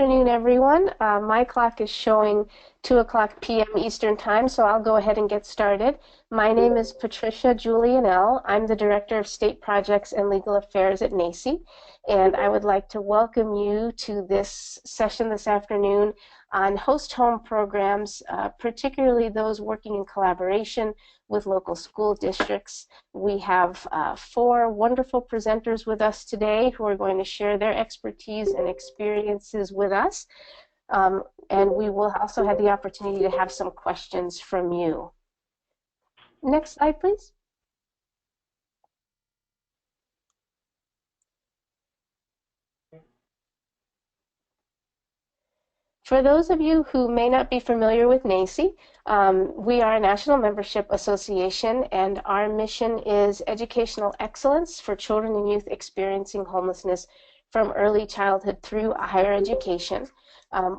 afternoon, everyone. My clock is showing 2 o'clock p.m. Eastern Time, so I'll go ahead and get started. My name is Patricia Julianell. I'm the Director of State Projects and Legal Affairs at NACCE, and I would like to welcome you to this session this afternoon on host home programs, particularly those working in collaboration with local school districts. We have 4 wonderful presenters with us today who are going to share their expertise and experiences with us. And we will also have the opportunity to have some questions from you. Next slide, please. For those of you who may not be familiar with NACCE, we are a national membership association, and our mission is educational excellence for children and youth experiencing homelessness from early childhood through higher education.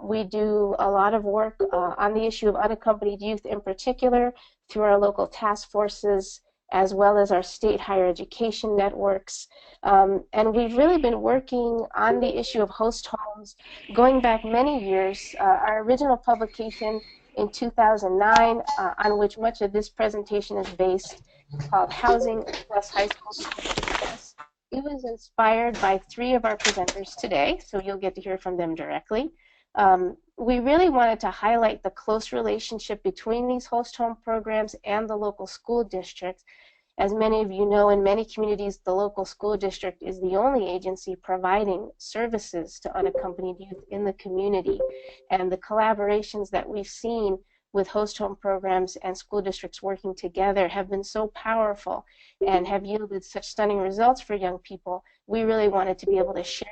We do a lot of work on the issue of unaccompanied youth in particular through our local task forces, as well as our state higher education networks. And we've really been working on the issue of host homes going back many years. Our original publication in 2009, on which much of this presentation is based, called Housing Plus High School Success. It was inspired by 3 of our presenters today, so you'll get to hear from them directly. We really wanted to highlight the close relationship between these host home programs and the local school districts. As many of you know, in many communities, the local school district is the only agency providing services to unaccompanied youth in the community. And the collaborations that we've seen with host home programs and school districts working together have been so powerful and have yielded such stunning results for young people. We really wanted to be able to share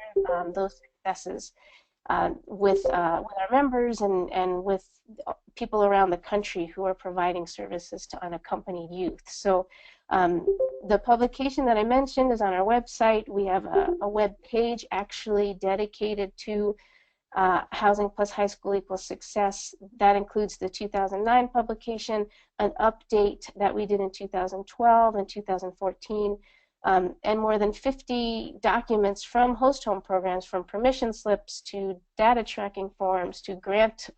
those successes with our members and with people around the country who are providing services to unaccompanied youth. So the publication that I mentioned is on our website. We have a web page actually dedicated to Housing Plus High School Equals Success. That includes the 2009 publication, an update that we did in 2012 and 2014, and more than 50 documents from host home programs, from permission slips to data tracking forms to grant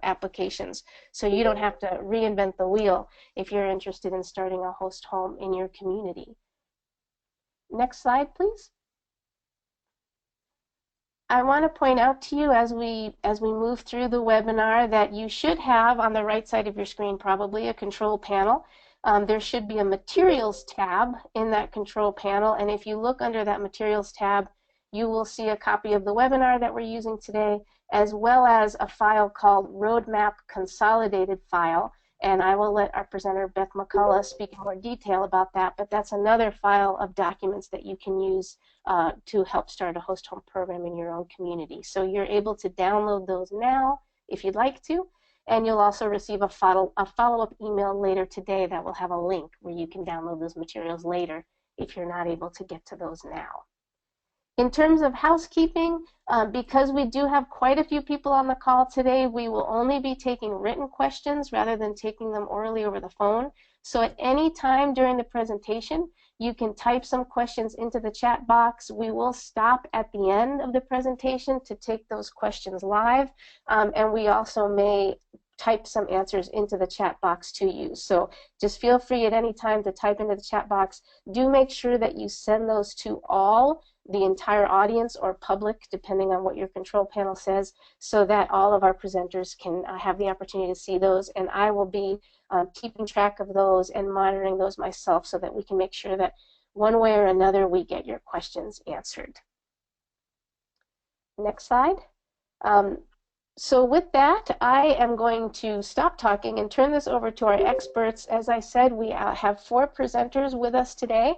applications. So you don't have to reinvent the wheel if you're interested in starting a host home in your community. Next slide, please. I want to point out to you as we move through the webinar that you should have on the right side of your screen probably a control panel. There should be a materials tab in that control panel, and if you look under that materials tab, you will see a copy of the webinar that we're using today, as well as a file called Roadmap Consolidated File. And I will let our presenter, Beth McCullough, speak in more detail about that, but that's another file of documents that you can use to help start a host home program in your own community. So you're able to download those now if you'd like to, and you'll also receive a follow-up email later today that will have a link where you can download those materials later if you're not able to get to those now. In terms of housekeeping, because we do have quite a few people on the call today, we will only be taking written questions rather than taking them orally over the phone. So at any time during the presentation, you can type some questions into the chat box. We will stop at the end of the presentation to take those questions live, and we also may type some answers into the chat box to you. So just feel free at any time to type into the chat box. Do make sure that you send those to all, the entire audience or public, depending on what your control panel says, so that all of our presenters can have the opportunity to see those. And I will be keeping track of those and monitoring those myself so that we can make sure that one way or another we get your questions answered. Next slide. So with that, I am going to stop talking and turn this over to our experts. As I said, we have 4 presenters with us today,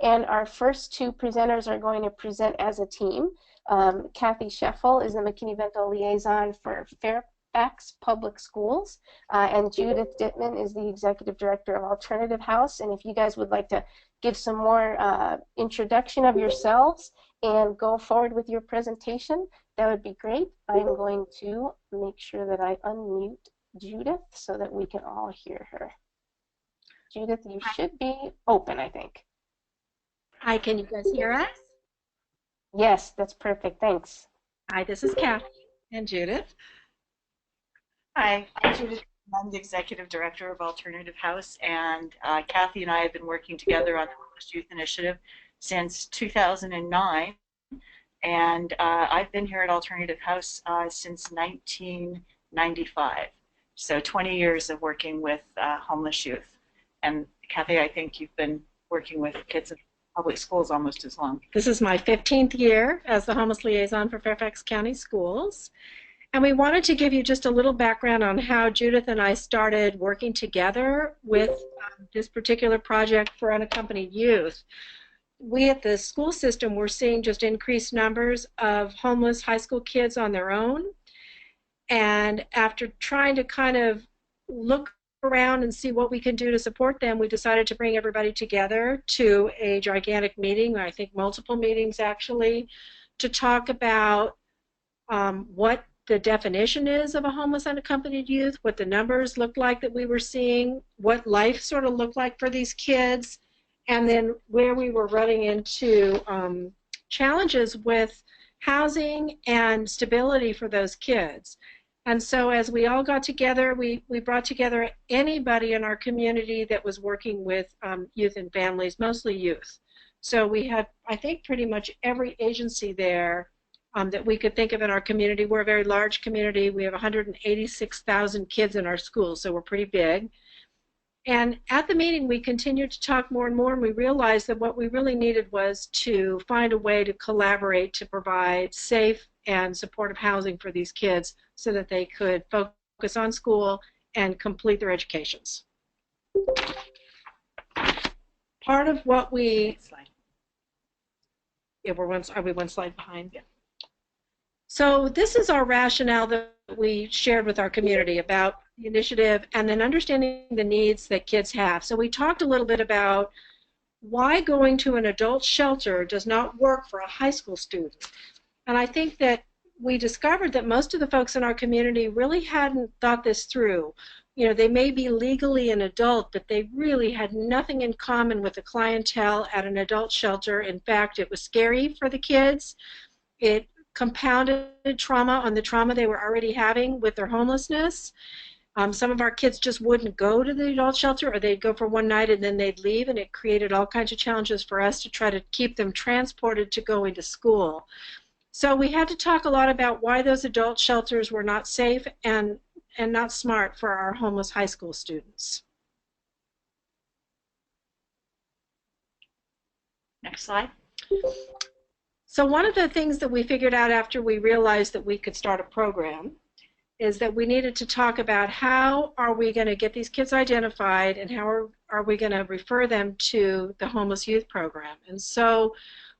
and our first 2 presenters are going to present as a team. Kathy Scheffel is the McKinney-Vento liaison for Fairfax Public Schools, and Judith Dittman is the executive director of Alternative House. And if you guys would like to give some more introduction of yourselves and go forward with your presentation, that would be great. I'm going to make sure that I unmute Judith so that we can all hear her. Judith, you should be open, I think. Hi, can you guys hear us? Yes, that's perfect. Thanks. Hi, this is Kathy and Judith. Hi, I'm Judith. I'm the Executive Director of Alternative House, and Kathy and I have been working together on the Homeless Youth Initiative since 2009, and I've been here at Alternative House since 1995. So 20 years of working with homeless youth. And Kathy, I think you've been working with kids in public schools almost as long. This is my 15th year as the homeless liaison for Fairfax County Schools. And we wanted to give you just a little background on how Judith and I started working together with this particular project for unaccompanied youth. We at the school system were seeing just increased numbers of homeless high school kids on their own. And after trying to kind of look around and see what we can do to support them, we decided to bring everybody together to a gigantic meeting, I think multiple meetings actually, to talk about what the definition is of a homeless unaccompanied youth, what the numbers look like that we were seeing, what life sort of looked like for these kids, and then where we were running into challenges with housing and stability for those kids. And so as we all got together, we brought together anybody in our community that was working with youth and families, mostly youth. So we had, I think, pretty much every agency there that we could think of in our community. We're a very large community. We have 186,000 kids in our schools, so we're pretty big. And at the meeting, we continued to talk more and more, and we realized that what we really needed was to find a way to collaborate to provide safe and supportive housing for these kids so that they could focus on school and complete their educations. Part of what we... Yeah, are we one slide behind? Yeah. So this is our rationale that we shared with our community about the initiative and then understanding the needs that kids have. So we talked a little bit about why going to an adult shelter does not work for a high school student. And I think that we discovered that most of the folks in our community really hadn't thought this through. You know, they may be legally an adult, but they really had nothing in common with the clientele at an adult shelter. In fact, it was scary for the kids. It compounded trauma on the trauma they were already having with their homelessness. Some of our kids just wouldn't go to the adult shelter, or they'd go for one night and then they'd leave, and it created all kinds of challenges for us to try to keep them transported to going to school. So we had to talk a lot about why those adult shelters were not safe and not smart for our homeless high school students. Next slide. So one of the things that we figured out after we realized that we could start a program is that we needed to talk about how are we going to get these kids identified and how are we going to refer them to the homeless youth program. And so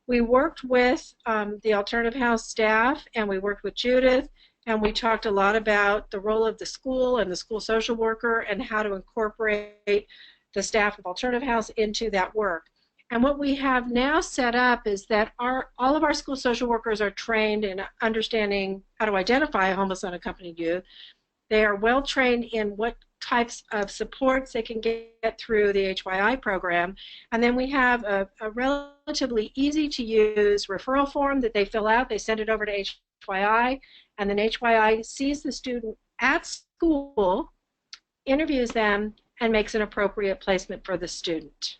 we worked with the Alternative House staff, and we worked with Judith, and we talked a lot about the role of the school and the school social worker and how to incorporate the staff of Alternative House into that work. And what we have now set up is that all of our school social workers are trained in understanding how to identify a homeless unaccompanied youth. They are well trained in what types of supports they can get through the HYI program. And then we have a relatively easy to use referral form that they fill out. They send it over to HYI, and then HYI sees the student at school, interviews them, and makes an appropriate placement for the student.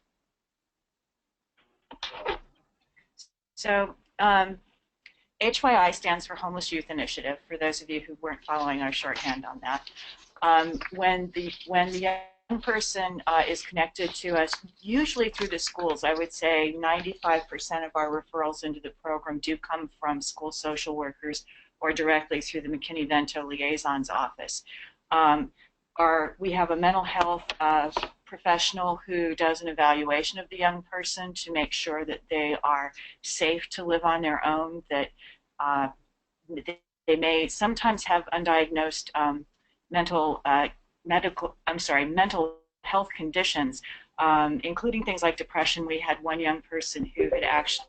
So HYI stands for Homeless Youth Initiative, for those of you who weren't following our shorthand on that. When the young person is connected to us, usually through the schools, I would say 95% of our referrals into the program do come from school social workers or directly through the McKinney-Vento Liaison's office. We have a mental health professional who does an evaluation of the young person to make sure that they are safe to live on their own, that they may sometimes have undiagnosed mental health conditions, including things like depression. We had one young person who had actually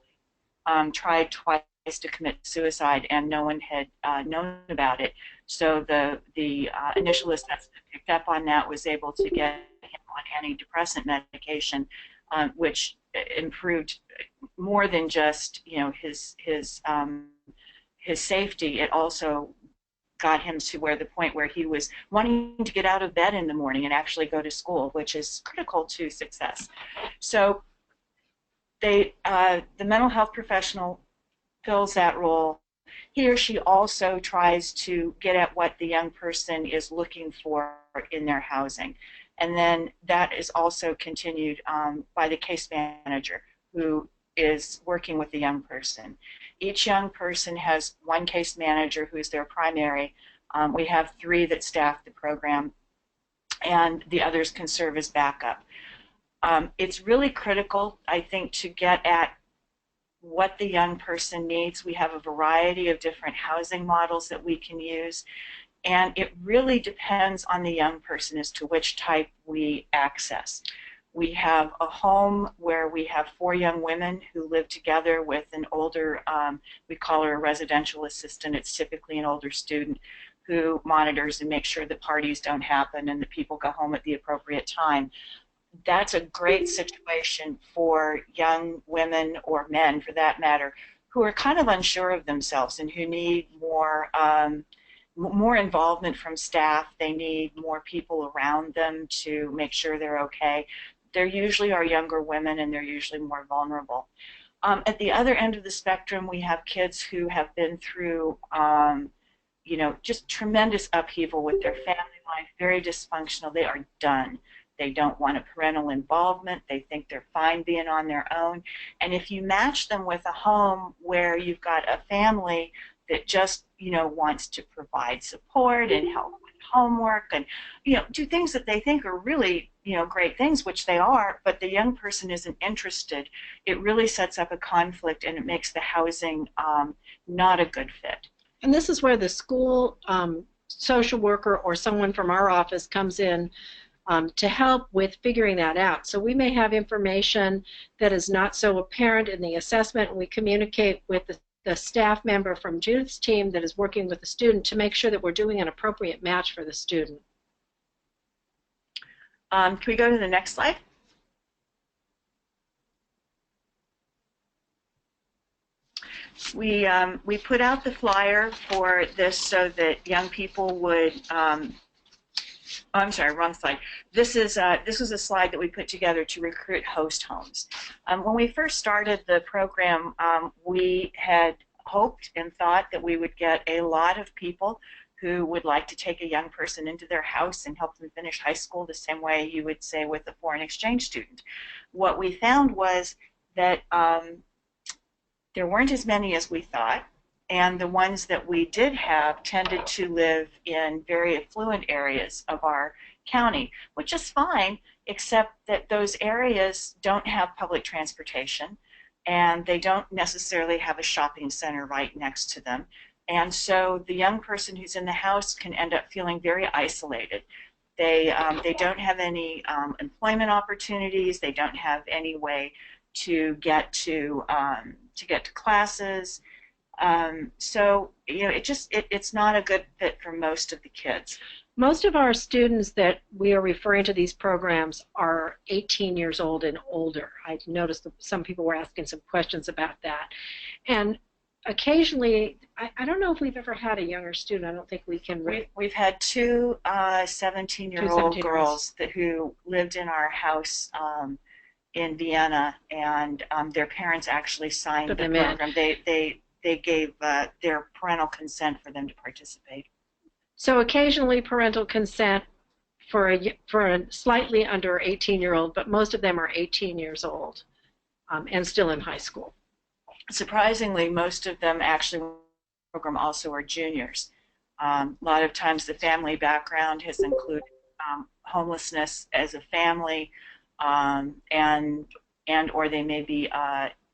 tried twice to commit suicide, and no one had known about it. So the initial assessment picked up on that, was able to get him on antidepressant medication, which improved more than just his his safety, it also got him to where the point where he was wanting to get out of bed in the morning and actually go to school, which is critical to success. So the mental health professional fills that role. He or she also tries to get at what the young person is looking for in their housing. And then that is also continued by the case manager who is working with the young person. Each young person has one case manager who is their primary. We have 3 that staff the program, and the others can serve as backup. It's really critical, I think, to get at what the young person needs. We have a variety of different housing models that we can use, and it really depends on the young person as to which type we access. We have a home where we have 4 young women who live together with an older, we call her a residential assistant. It's typically an older student who monitors and makes sure that parties don't happen and that people go home at the appropriate time. That's a great situation for young women, or men for that matter, who are kind of unsure of themselves and who need more involvement from staff. They need more people around them to make sure they're okay. They usually are younger women, and they're usually more vulnerable. At the other end of the spectrum, we have kids who have been through just tremendous upheaval with their family life, very dysfunctional. They are done. They don't want a parental involvement. They think they're fine being on their own. And if you match them with a home where you've got a family that just, wants to provide support and help with homework and, do things that they think are really, great things, which they are, but the young person isn't interested, it really sets up a conflict, and it makes the housing not a good fit. And this is where the school social worker or someone from our office comes in to help with figuring that out. So we may have information that is not so apparent in the assessment, and we communicate with the staff member from Judith's team that is working with the student to make sure that we're doing an appropriate match for the student. Can we go to the next slide? We put out the flyer for this so that young people would I'm sorry, wrong slide. This was a slide that we put together to recruit host homes. When we first started the program, we had hoped and thought that we would get a lot of people who would like to take a young person into their house and help them finish high school the same way you would say with a foreign exchange student. What we found was that there weren't as many as we thought. And the ones that we did have tended to live in very affluent areas of our county, which is fine, except that those areas don't have public transportation, and they don't necessarily have a shopping center right next to them. And so the young person who's in the house can end up feeling very isolated. They don't have any employment opportunities. They don't have any way to get to classes. So it's not a good fit for most of the kids. Most of our students that we are referring to these programs are 18 years old and older. I noticed that some people were asking some questions about that. And occasionally, I don't know if we've ever had a younger student. I don't think we can. We've had 2 17-year-old girls who lived in our house in Vienna, and their parents actually signed the program. They gave their parental consent for them to participate. So occasionally parental consent for a slightly under 18-year-old, but most of them are 18 years old and still in high school. Surprisingly, most of them actually in the program also are juniors. A lot of times the family background has included homelessness as a family, and or they may be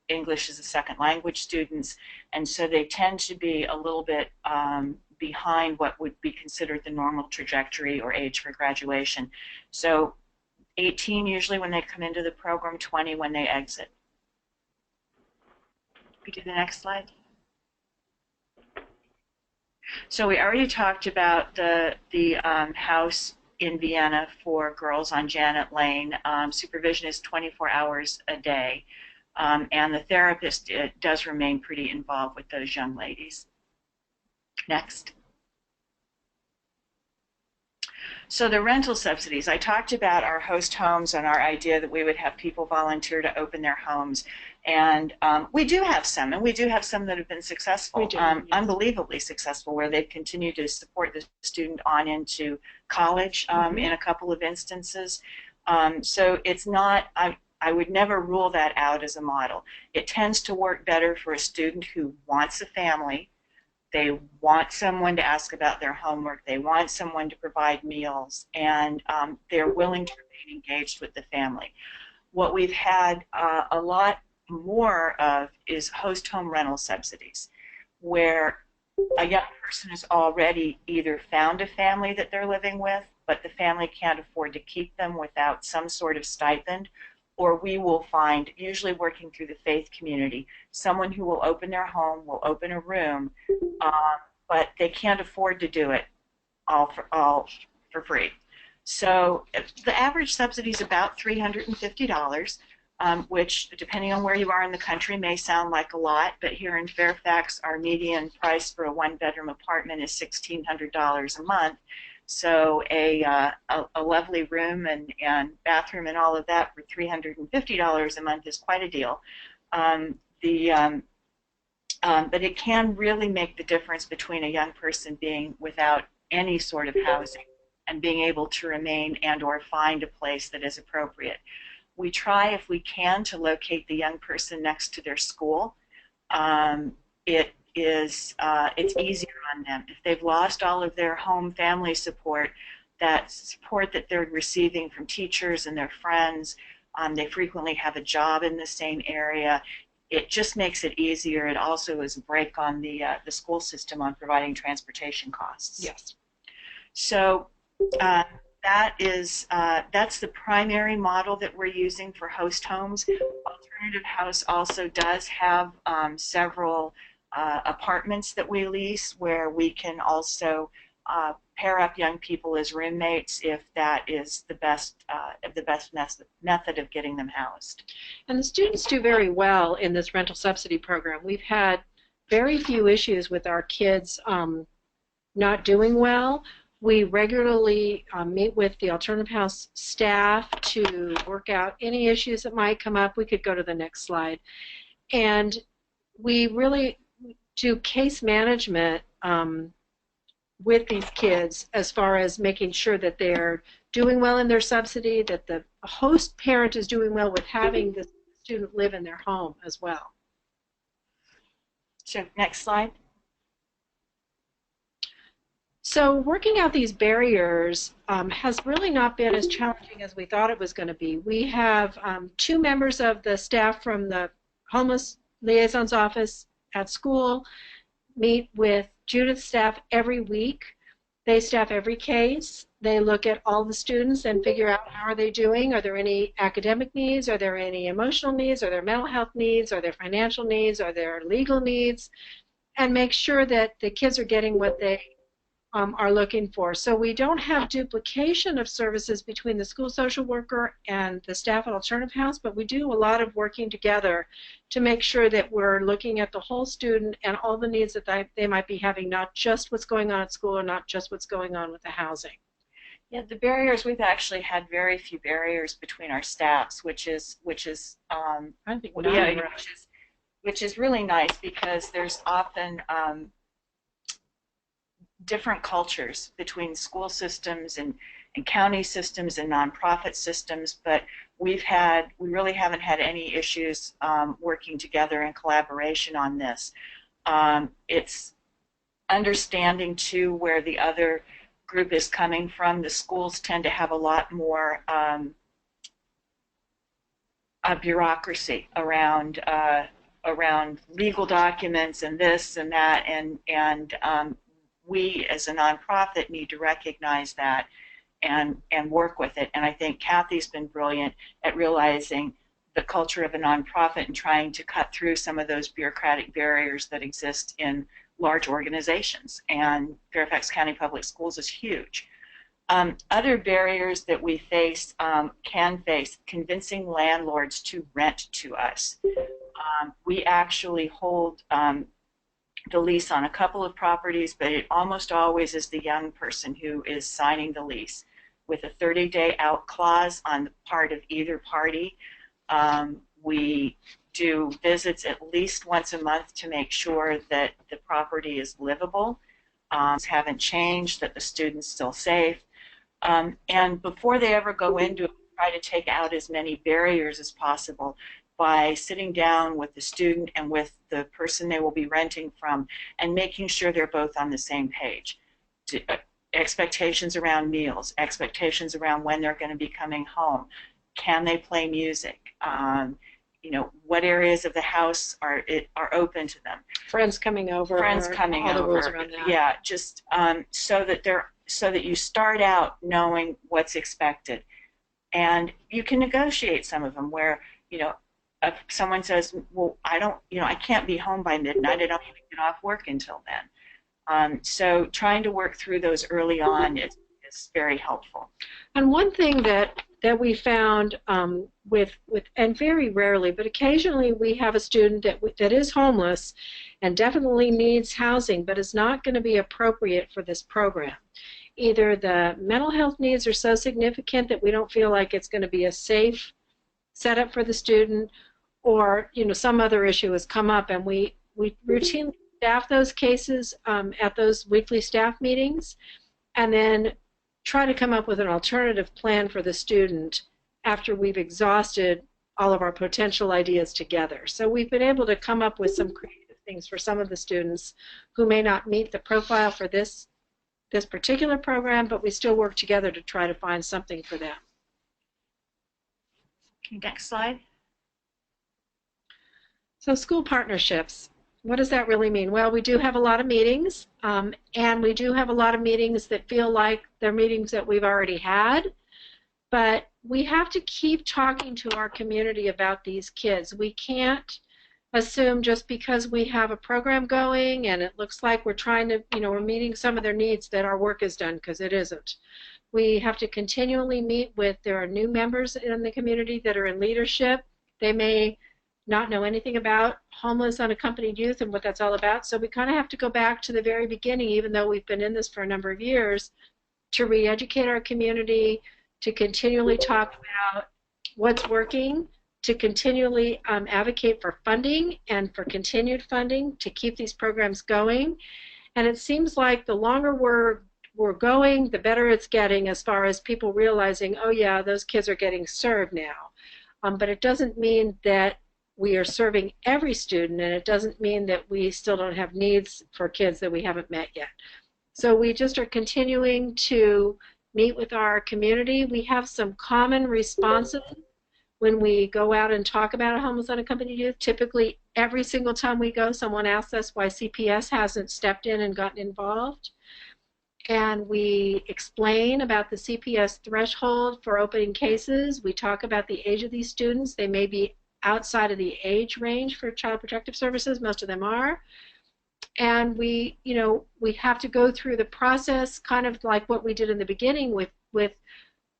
English as a second language students, and so they tend to be a little bit behind what would be considered the normal trajectory or age for graduation. So 18 usually when they come into the program, 20 when they exit. We do the next slide. So we already talked about the house in Vienna for girls on Janet Lane. Supervision is 24 hours a day. And the therapist does remain pretty involved with those young ladies. Next. So the rental subsidies, I talked about our host homes and our idea that we would have people volunteer to open their homes. And we do have some, and we do have some that have been successful, yes. Unbelievably successful, where they've continued to support the student on into college in a couple of instances. So it's not, I would never rule that out as a model. It tends to work better for a student who wants a family. They want someone to ask about their homework. They want someone to provide meals, and they're willing to remain engaged with the family. What we've had a lot more of is host home rental subsidies, where a young person has already either found a family that they're living with, but the family can't afford to keep them without some sort of stipend, or we will find, usually working through the faith community, someone who will open their home, will open a room, but they can't afford to do it all for free. So the average subsidy is about $350, which, depending on where you are in the country, may sound like a lot, but here in Fairfax, our median price for a one-bedroom apartment is $1,600 a month. So a lovely room and bathroom and all of that for $350 a month is quite a deal. But it can really make the difference between a young person being without any sort of housing and being able to remain and or find a place that is appropriate. We try, if we can, to locate the young person next to their school. It's easier on them. If they've lost all of their home family support, that support that they're receiving from teachers and their friends, they frequently have a job in the same area. It just makes it easier. It also is a break on the school system on providing transportation costs. Yes. So that's the primary model that we're using for host homes. Alternative House also does have several apartments that we lease where we can also pair up young people as roommates if that is the best method of getting them housed. And the students do very well in this rental subsidy program. We've had very few issues with our kids not doing well. We regularly meet with the Alternative House staff to work out any issues that might come up. We could go to the next slide. And we really do case management with these kids as far as making sure that they're doing well in their subsidy, that the host parent is doing well with having the student live in their home as well. So next slide. So working out these barriers has really not been as challenging as we thought it was going to be. We have 2 members of the staff from the Homeless Liaison's Office at school meet with Judith's staff every week. They staff every case. They look at all the students and figure out how are they doing. Are there any academic needs? Are there any emotional needs? Are there mental health needs? Are there financial needs? Are there legal needs? And make sure that the kids are getting what they are looking for. So we don't have duplication of services between the school social worker and the staff at Alternative House, but we do a lot of working together to make sure that we're looking at the whole student and all the needs that they might be having, not just what's going on at school or not just what's going on with the housing. Yeah, the barriers, we've actually had very few barriers between our staffs, which is I think which is really nice because there's often different cultures between school systems and county systems and nonprofit systems, but we really haven't had any issues working together in collaboration on this. It's understanding too where the other group is coming from. The schools tend to have a lot more bureaucracy around legal documents and this and that, and we as a nonprofit need to recognize that and work with it. And I think Kathy's been brilliant at realizing the culture of a nonprofit and trying to cut through some of those bureaucratic barriers that exist in large organizations. And Fairfax County Public Schools is huge. Other barriers that we face can face convincing landlords to rent to us. We actually hold the lease on a couple of properties, but it almost always is the young person who is signing the lease with a 30-day out clause on the part of either party. We do visits at least once a month to make sure that the property is livable, haven't changed, that the student's still safe. And before they ever go into it, try to take out as many barriers as possible by sitting down with the student and with the person they will be renting from and making sure they're both on the same page. Expectations around meals, expectations around when they're going to be coming home. Can they play music? You know, what areas of the house are open to them? Friends coming over. Friends coming all over. The rules around that. Yeah, just so that you start out knowing what's expected, and you can negotiate some of them where, you know, if someone says, well, I can't be home by midnight, I don't even get off work until then. So trying to work through those early on is very helpful. And one thing that we found with and very rarely, but occasionally we have a student that is homeless and definitely needs housing, but is not going to be appropriate for this program. Either the mental health needs are so significant that we don't feel like it's going to be a safe setup for the student, or, you know, some other issue has come up, and we routinely staff those cases at those weekly staff meetings, and then try to come up with an alternative plan for the student after we've exhausted all of our potential ideas together. So we've been able to come up with some creative things for some of the students who may not meet the profile for this particular program, but we still work together to try to find something for them. Next slide. So school partnerships. What does that really mean? Well, we do have a lot of meetings, and we do have a lot of meetings that feel like they're meetings that we've already had, but we have to keep talking to our community about these kids. We can't assume just because we have a program going and it looks like we're trying to, you know, we're meeting some of their needs, that our work is done, because it isn't. We have to continually meet with, there are new members in the community that are in leadership. They may not know anything about homeless unaccompanied youth and what that's all about. So we kind of have to go back to the very beginning, even though we've been in this for a number of years, to re-educate our community, to continually talk about what's working, to continually advocate for funding and for continued funding to keep these programs going. And it seems like the longer we're going, the better it's getting as far as people realizing, oh yeah, those kids are getting served now. But it doesn't mean that we are serving every student, and it doesn't mean that we still don't have needs for kids that we haven't met yet. So we just are continuing to meet with our community. We have some common responses when we go out and talk about a homeless unaccompanied youth. Typically, every single time we go, someone asks us why CPS hasn't stepped in and gotten involved. And we explain about the CPS threshold for opening cases. We talk about the age of these students. They may be outside of the age range for Child Protective Services. Most of them are. And we have to go through the process, kind of like what we did in the beginning with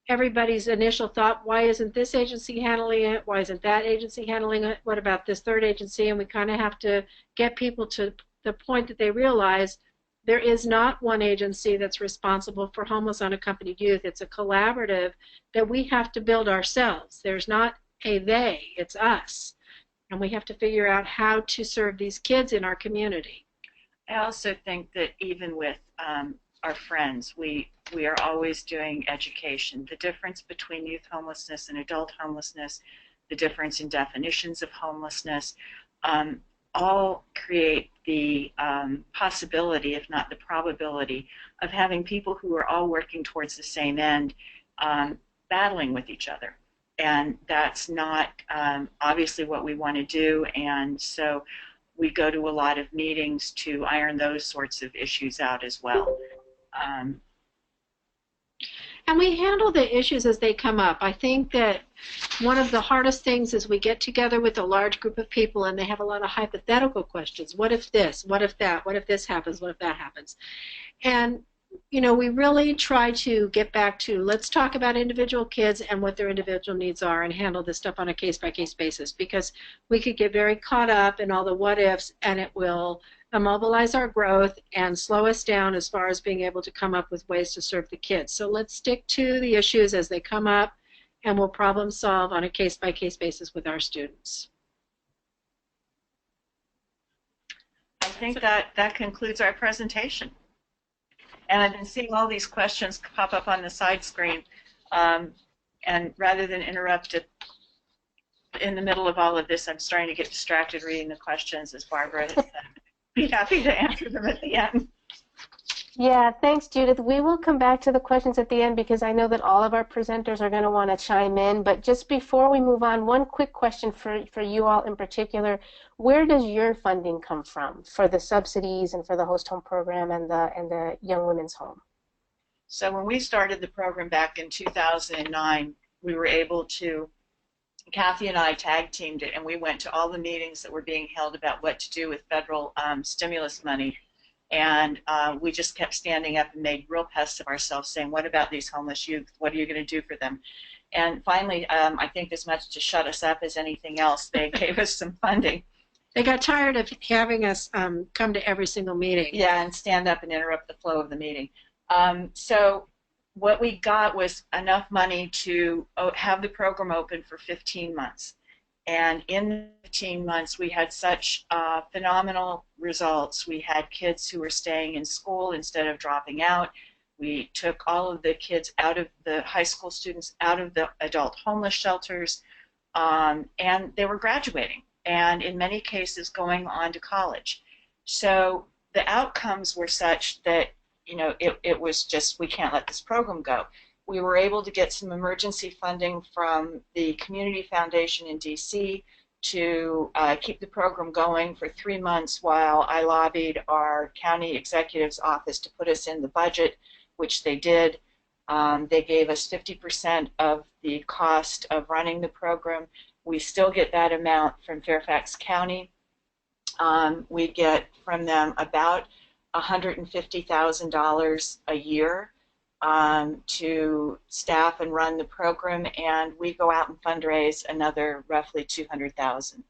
everybody's initial thought, why isn't this agency handling it? Why isn't that agency handling it? What about this third agency? And we kind of have to get people to the point that they realize there is not one agency that's responsible for homeless unaccompanied youth. It's a collaborative that we have to build ourselves. There's not a they, it's us. And we have to figure out how to serve these kids in our community. I also think that even with our friends, we are always doing education. The difference between youth homelessness and adult homelessness, the difference in definitions of homelessness, all create the possibility, if not the probability, of having people who are all working towards the same end battling with each other. And that's not obviously what we want to do, and so we go to a lot of meetings to iron those sorts of issues out as well. And we handle the issues as they come up. I think that one of the hardest things is we get together with a large group of people and they have a lot of hypothetical questions. What if this? What if that? What if this happens? What if that happens? And we really try to get back to, let's talk about individual kids and what their individual needs are and handle this stuff on a case-by-case basis, because we could get very caught up in all the what ifs and it will immobilize our growth, and slow us down as far as being able to come up with ways to serve the kids. So let's stick to the issues as they come up, and we'll problem solve on a case-by-case basis with our students. I think that concludes our presentation. And I've been seeing all these questions pop up on the side screen. And rather than interrupt it in the middle of all of this, I'm starting to get distracted reading the questions, as Barbara has said. Be happy to answer them at the end. Yeah, thanks, Judith. We will come back to the questions at the end because I know that all of our presenters are going to want to chime in. But just before we move on, one quick question for you all in particular. Where does your funding come from for the subsidies and for the host home program and the Young Women's Home? So when we started the program back in 2009, we were able to, Kathy and I tag teamed it, and we went to all the meetings that were being held about what to do with federal stimulus money. And we just kept standing up and made real pests of ourselves, saying, what about these homeless youth? What are you going to do for them? And finally, I think as much to shut us up as anything else, they gave us some funding. They got tired of having us come to every single meeting. Yeah, and stand up and interrupt the flow of the meeting. So what we got was enough money to have the program open for 15 months. And in the 15 months, we had such phenomenal results. We had kids who were staying in school instead of dropping out. We took all of the kids out of the high school students out of the adult homeless shelters, and they were graduating, and in many cases going on to college. So the outcomes were such that, you know, it was just, we can't let this program go. We were able to get some emergency funding from the Community Foundation in DC to keep the program going for 3 months while I lobbied our county executive's office to put us in the budget, which they did. They gave us 50% of the cost of running the program. We still get that amount from Fairfax County. We get from them about $150,000 a year to staff and run the program, and we go out and fundraise another roughly $200,000.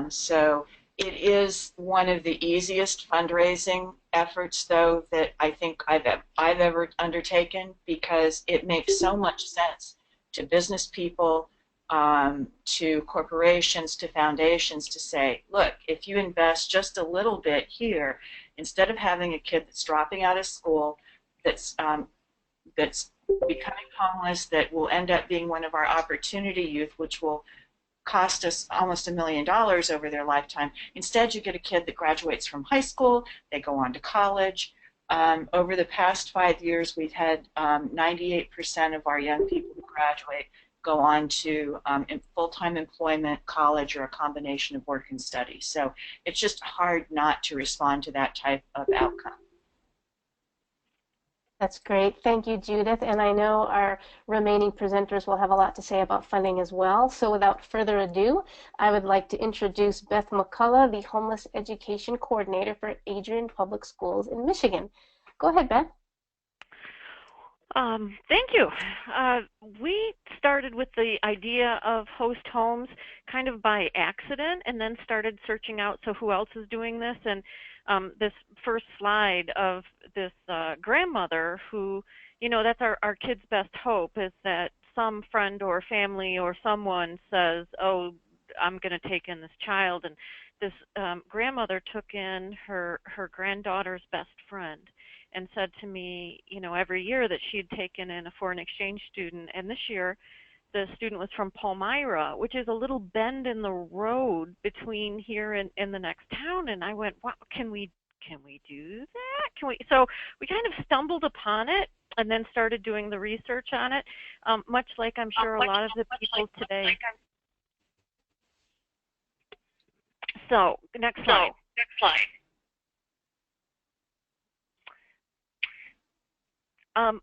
So it is one of the easiest fundraising efforts, though, that I think I've ever undertaken, because it makes so much sense to business people, to corporations, to foundations, to say, look, if you invest just a little bit here, instead of having a kid that's dropping out of school, that's becoming homeless, that will end up being one of our opportunity youth, which will cost us almost $1 million over their lifetime. Instead, you get a kid that graduates from high school, they go on to college. Over the past 5 years, we've had 98% of our young people who graduate go on to full-time employment, college, or a combination of work and study. So it's just hard not to respond to that type of outcome. That's great. Thank you, Judith. And I know our remaining presenters will have a lot to say about funding as well. So without further ado, I would like to introduce Beth McCullough, the Homeless Education Coordinator for Adrian Public Schools in Michigan. Go ahead, Beth. Thank you. We started with the idea of host homes kind of by accident, and then started searching out, so who else is doing this? And this first slide of this grandmother who, you know, that's our kid's best hope, is that some friend or family or someone says, oh, I'm going to take in this child. And this grandmother took in her granddaughter's best friend, and said to me, you know, every year that she had taken in a foreign exchange student, and this year the student was from Palmyra, which is a little bend in the road between here and the next town. And I went, wow, can we do that? So we kind of stumbled upon it and then started doing the research on it, much like I'm sure a lot of the people today. So next slide.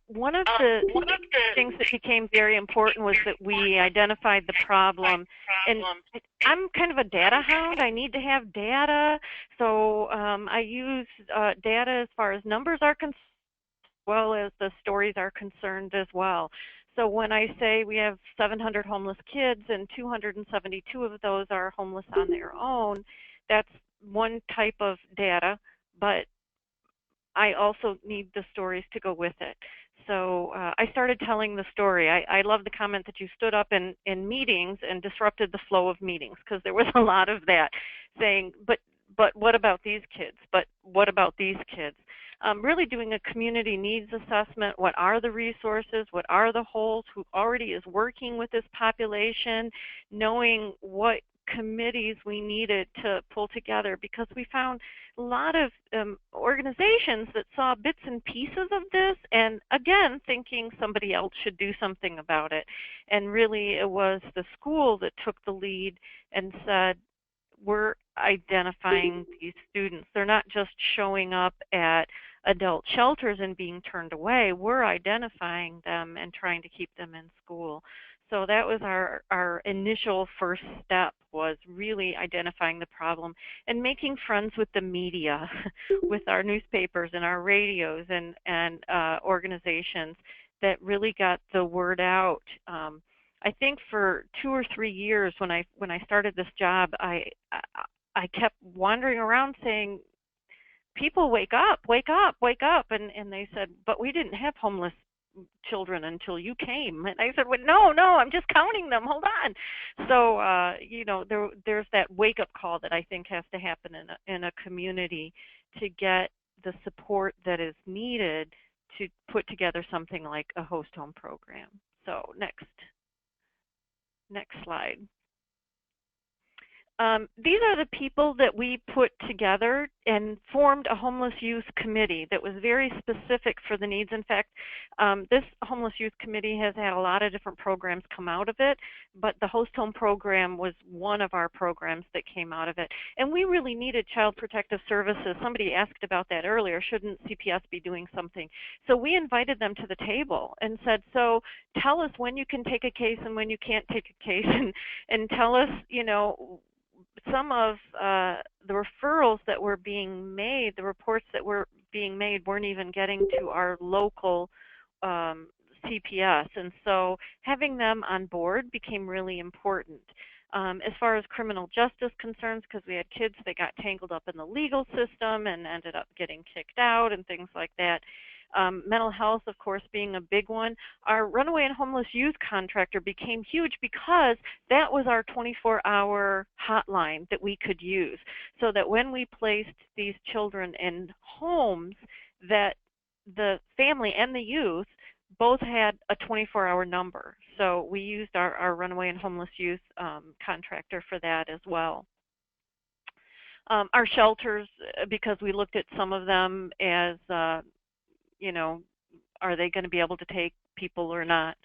One of the things that became very important was that we identified the problem. And I'm kind of a data hound. I need to have data. So I use data as far as numbers are concerned, as well as the stories are concerned as well. So when I say we have 700 homeless kids and 272 of those are homeless on their own, that's one type of data, but I also need the stories to go with it. So I started telling the story. I love the comment that you stood up in meetings and disrupted the flow of meetings, because there was a lot of that saying, but what about these kids? But what about these kids? Really doing a community needs assessment. What are the resources? What are the holes? Who already is working with this population? Knowing what committees we needed to pull together, because we found a lot of organizations that saw bits and pieces of this, and again thinking somebody else should do something about it. And really it was the school that took the lead and said, we're identifying these students. They're not just showing up at adult shelters and being turned away. We're identifying them and trying to keep them in school. So that was our initial first step, was really identifying the problem and making friends with the media, with our newspapers and our radios and organizations that really got the word out. I think for 2 or 3 years when I started this job, I kept wandering around saying, people, wake up, wake up, wake up. And they said, but we didn't have homeless children until you came. And I said, well, no, I'm just counting them. Hold on. So, you know, there's that wake up call that I think has to happen in a community to get the support that is needed to put together something like a host home program. So next slide. These are the people that we put together and formed a homeless youth committee that was very specific for the needs. In fact, this homeless youth committee has had a lot of different programs come out of it, but the host home program was one of our programs that came out of it. And we really needed Child Protective Services. Somebody asked about that earlier. Shouldn't CPS be doing something? So we invited them to the table and said, so tell us when you can take a case and when you can't take a case, and tell us, you know, some of the referrals that were being made, the reports that were being made, weren't even getting to our local CPS. And so having them on board became really important. As far as criminal justice concerns, because we had kids that got tangled up in the legal system and ended up getting kicked out and things like that. Mental health, of course, being a big one. Our runaway and homeless youth contractor became huge because that was our 24-hour hotline that we could use, so that when we placed these children in homes, that the family and the youth both had a 24-hour number. So we used our runaway and homeless youth contractor for that as well. Our shelters, because we looked at some of them as you know, are they going to be able to take people or not?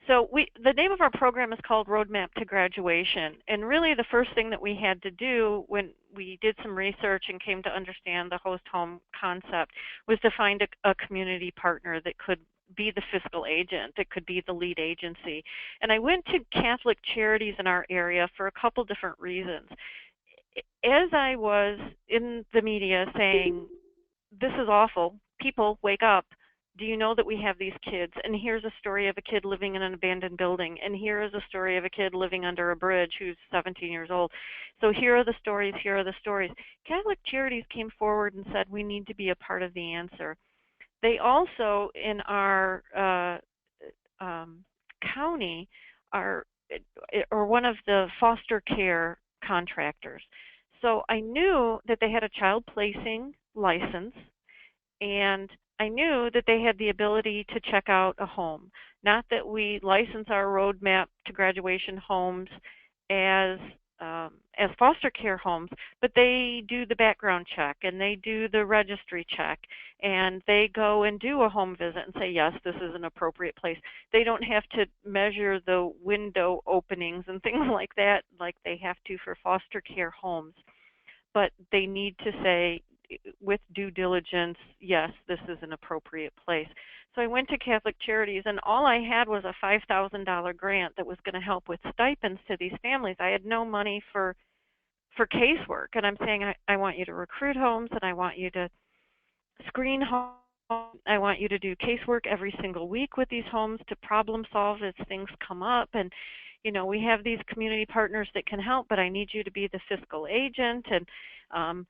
So the name of our program is called Roadmap to Graduation. And really the first thing that we had to do when we did some research and came to understand the host home concept was to find a community partner that could be the fiscal agent, that could be the lead agency. And I went to Catholic Charities in our area for a couple different reasons. As I was in the media saying, this is awful, people, wake up. Do you know that we have these kids? And here's a story of a kid living in an abandoned building. And here is a story of a kid living under a bridge who's 17 years old. So here are the stories, here are the stories. Catholic Charities came forward and said, we need to be a part of the answer. They also, in our county, are one of the foster care contractors. So I knew that they had a child placing license, and I knew that they had the ability to check out a home. Not that we license our Roadmap to Graduation homes as foster care homes, but they do the background check and they do the registry check, and they go and do a home visit and say, yes, this is an appropriate place. They don't have to measure the window openings and things like that like they have to for foster care homes, but they need to say, with due diligence, yes, this is an appropriate place. So I went to Catholic Charities, and all I had was a $5,000 grant that was going to help with stipends to these families. I had no money for casework, and I'm saying, I want you to recruit homes, and I want you to screen homes. I want you to do casework every single week with these homes to problem solve as things come up. And we have these community partners that can help, but I need you to be the fiscal agent. And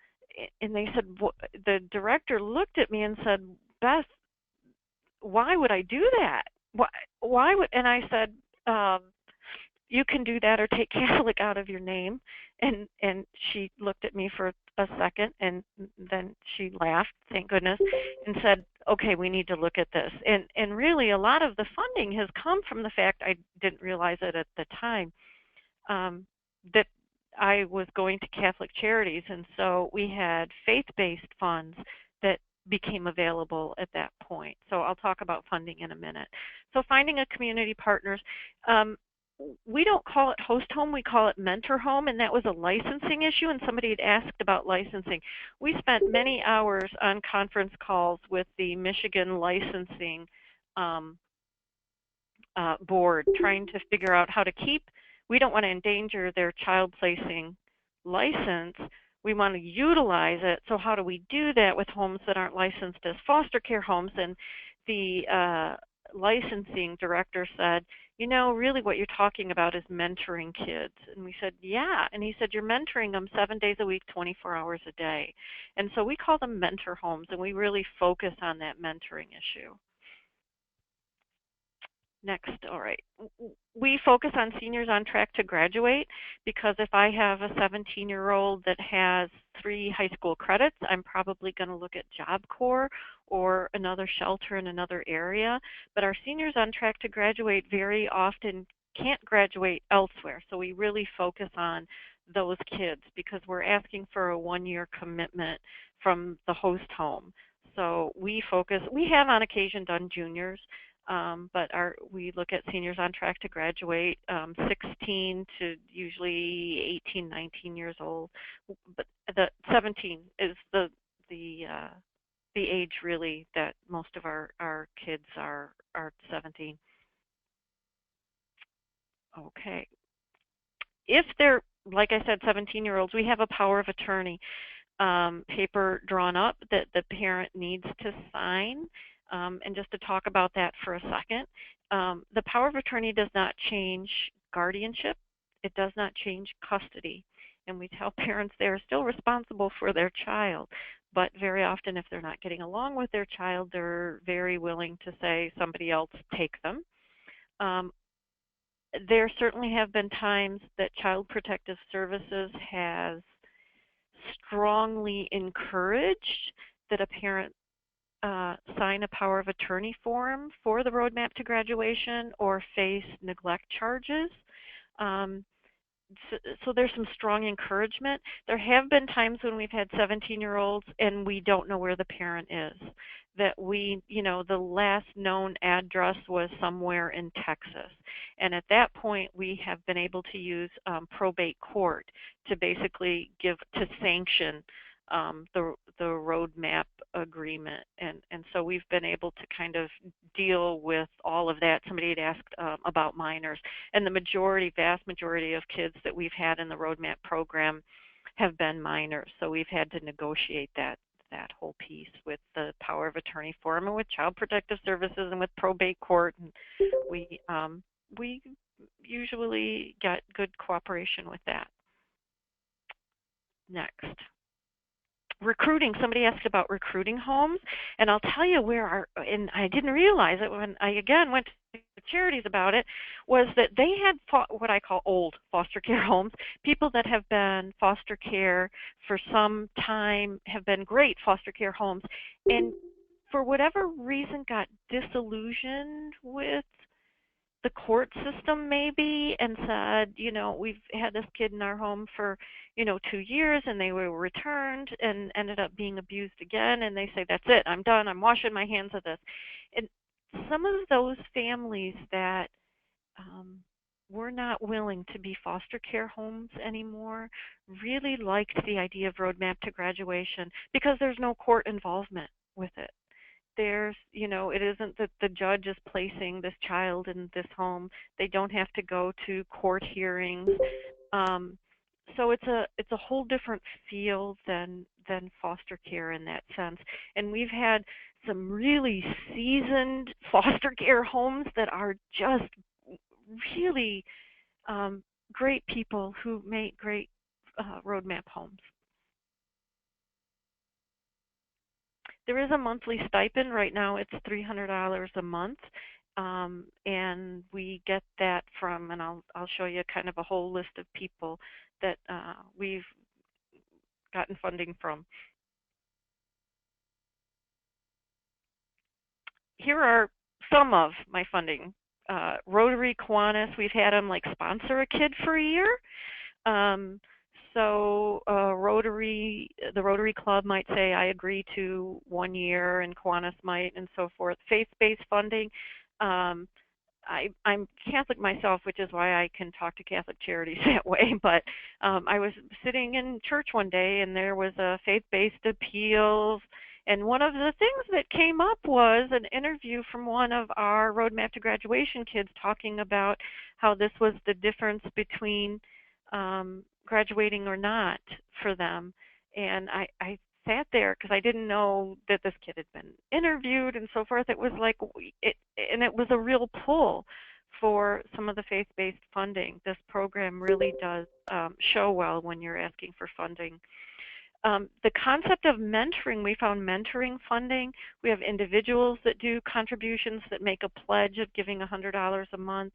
they said, the director looked at me and said, Beth, why would I do that? Why would? And I said, you can do that or take Catholic out of your name. And she looked at me for a second, and then she laughed, thank goodness, and said, okay, we need to look at this. And really, a lot of the funding has come from the fact, I didn't realize it at the time, that I was going to Catholic Charities, and so we had faith-based funds that became available at that point. So I'll talk about funding in a minute. So finding a community partners. We don't call it host home, we call it mentor home, and that was a licensing issue, and somebody had asked about licensing. We spent many hours on conference calls with the Michigan licensing board trying to figure out how to keep, we don't want to endanger their child placing license. We want to utilize it. So how do we do that with homes that aren't licensed as foster care homes? And the licensing director said, really what you're talking about is mentoring kids. And we said, yeah. And he said, you're mentoring them 7 days a week, 24 hours a day. And so we call them mentor homes, and we really focus on that mentoring issue. Next, all right. We focus on seniors on track to graduate, because if I have a 17-year-old that has 3 high school credits, I'm probably going to look at Job Corps or another shelter in another area. But our seniors on track to graduate very often can't graduate elsewhere. So we really focus on those kids because we're asking for a 1-year commitment from the host home. So we have on occasion done juniors, but we look at seniors on track to graduate 16 to usually 18, 19 years old. But the 17 is the age really that most of our kids are 17. Okay. If they're, like I said, 17-year-olds, we have a power of attorney paper drawn up that the parent needs to sign. And just to talk about that for a second, the power of attorney does not change guardianship. It does not change custody. And we tell parents they are still responsible for their child. But very often, if they're not getting along with their child, they're very willing to say somebody else take them. There certainly have been times that Child Protective Services has strongly encouraged that a parent sign a power of attorney form for the roadmap to graduation or face neglect charges. So there's some strong encouragement. There have been times when we've had 17-year-olds and we don't know where the parent is. That the last known address was somewhere in Texas. And at that point, we have been able to use probate court to basically sanction the roadmap agreement. And so we've been able to kind of deal with all of that. Somebody had asked about minors. And the vast majority of kids that we've had in the roadmap program have been minors. So we've had to negotiate that whole piece with the power of attorney form and with Child Protective Services and with probate court. And we usually get good cooperation with that. Next. Recruiting. Somebody asked about recruiting homes, and I'll tell you and I didn't realize it when I again went to charities about it, was that they had what I call old foster care homes, people that have been foster care for some time, have been great foster care homes, and for whatever reason got disillusioned with the court system maybe and said, we've had this kid in our home for, 2 years and they were returned and ended up being abused again. And they say, that's it, I'm done, I'm washing my hands of this. And some of those families that were not willing to be foster care homes anymore really liked the idea of roadmap to graduation because there's no court involvement with it. It isn't that the judge is placing this child in this home. They don't have to go to court hearings. So it's a whole different feel than foster care in that sense. And we've had some really seasoned foster care homes that are just really great people who make great roadmap homes. There is a monthly stipend. Right now it's $300 a month. And we get that from, and I'll show you kind of a whole list of people that we've gotten funding from. Here are some of my funding. Rotary Kiwanis, we've had them like sponsor a kid for a year. So the Rotary Club might say, I agree to 1 year, and Kiwanis might, and so forth. Faith-based funding. I'm Catholic myself, which is why I can talk to Catholic Charities that way, but I was sitting in church one day and there was a faith-based appeals, and one of the things that came up was an interview from one of our Roadmap to Graduation kids talking about how this was the difference between graduating or not for them. And I sat there because I didn't know that this kid had been interviewed and so forth. It was like, it was a real pull for some of the faith-based funding. This program really does show well when you're asking for funding. The concept of mentoring, we found mentoring funding. We have individuals that do contributions that make a pledge of giving $100 a month.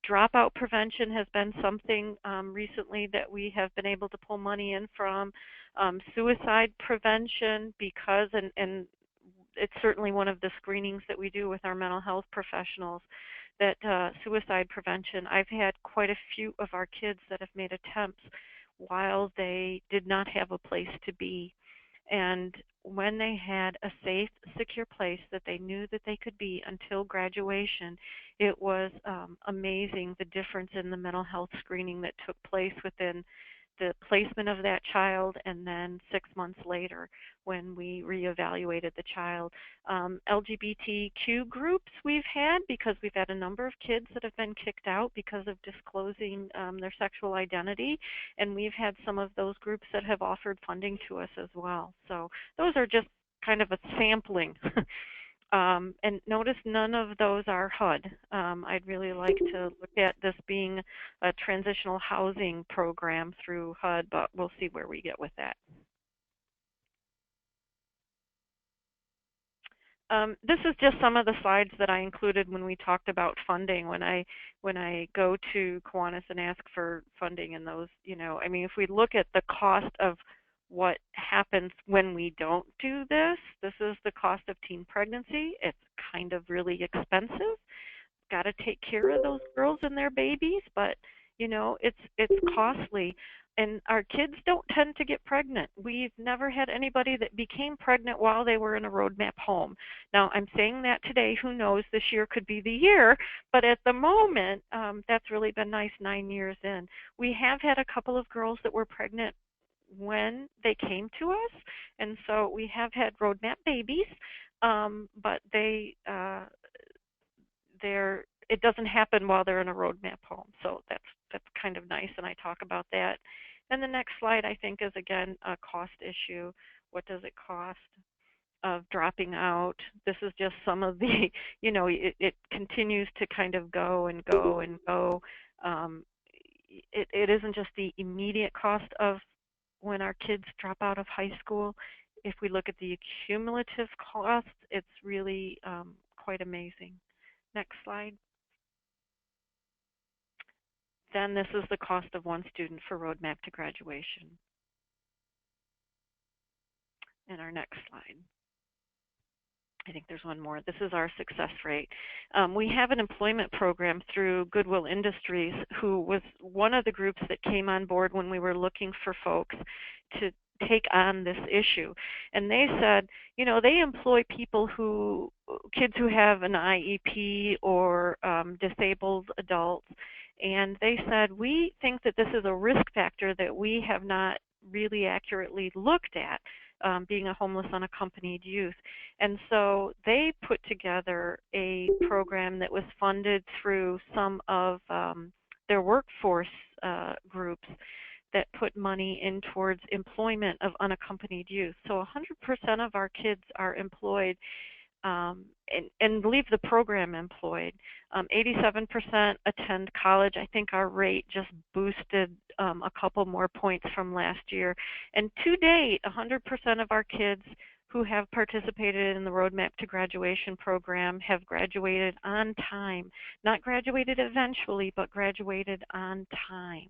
Dropout prevention has been something recently that we have been able to pull money in from. Suicide prevention, because, and it's certainly one of the screenings that we do with our mental health professionals, that suicide prevention. I've had quite a few of our kids that have made attempts while they did not have a place to be. And when they had a safe, secure place that they knew that they could be until graduation, it was amazing the difference in the mental health screening that took place within the placement of that child, and then 6 months later when we reevaluated the child. LGBTQ groups we've had, because we've had a number of kids that have been kicked out because of disclosing their sexual identity, and we've had some of those groups that have offered funding to us as well. So those are just kind of a sampling. And notice none of those are HUD. I'd really like to look at this being a transitional housing program through HUD, but we'll see where we get with that. This is just some of the slides that I included when we talked about funding. When I go to Kiwanis and ask for funding, and those, I mean, if we look at the cost of what happens when we don't do this, this is the cost of teen pregnancy. It's kind of really expensive. Got to take care of those girls and their babies, but it's costly. And our kids don't tend to get pregnant. We've never had anybody that became pregnant while they were in a roadmap home. Now, I'm saying that today. Who knows? This year could be the year. But at the moment, that's really been nice 9 years in. We have had a couple of girls that were pregnant when they came to us, and so we have had roadmap babies, but it doesn't happen while they're in a roadmap home. So that's kind of nice, and I talk about that. And the next slide, I think, is again a cost issue. What does it cost of dropping out? This is just some of the, it continues to kind of go and go and go. It isn't just the immediate cost of when our kids drop out of high school. If we look at the cumulative costs, it's really quite amazing. Next slide. Then this is the cost of one student for Roadmap to Graduation. And our next slide. I think there's one more. This is our success rate. We have an employment program through Goodwill Industries, who was one of the groups that came on board when we were looking for folks to take on this issue. And they said, they employ kids who have an IEP or disabled adults. And they said, we think that this is a risk factor that we have not really accurately looked at. Being a homeless unaccompanied youth. And so they put together a program that was funded through some of their workforce groups that put money in towards employment of unaccompanied youth. So 100% of our kids are employed and leave the program employed. 87% attend college. I think our rate just boosted a couple more points from last year. And to date, 100% of our kids who have participated in the Roadmap to Graduation program have graduated on time. Not graduated eventually, but graduated on time.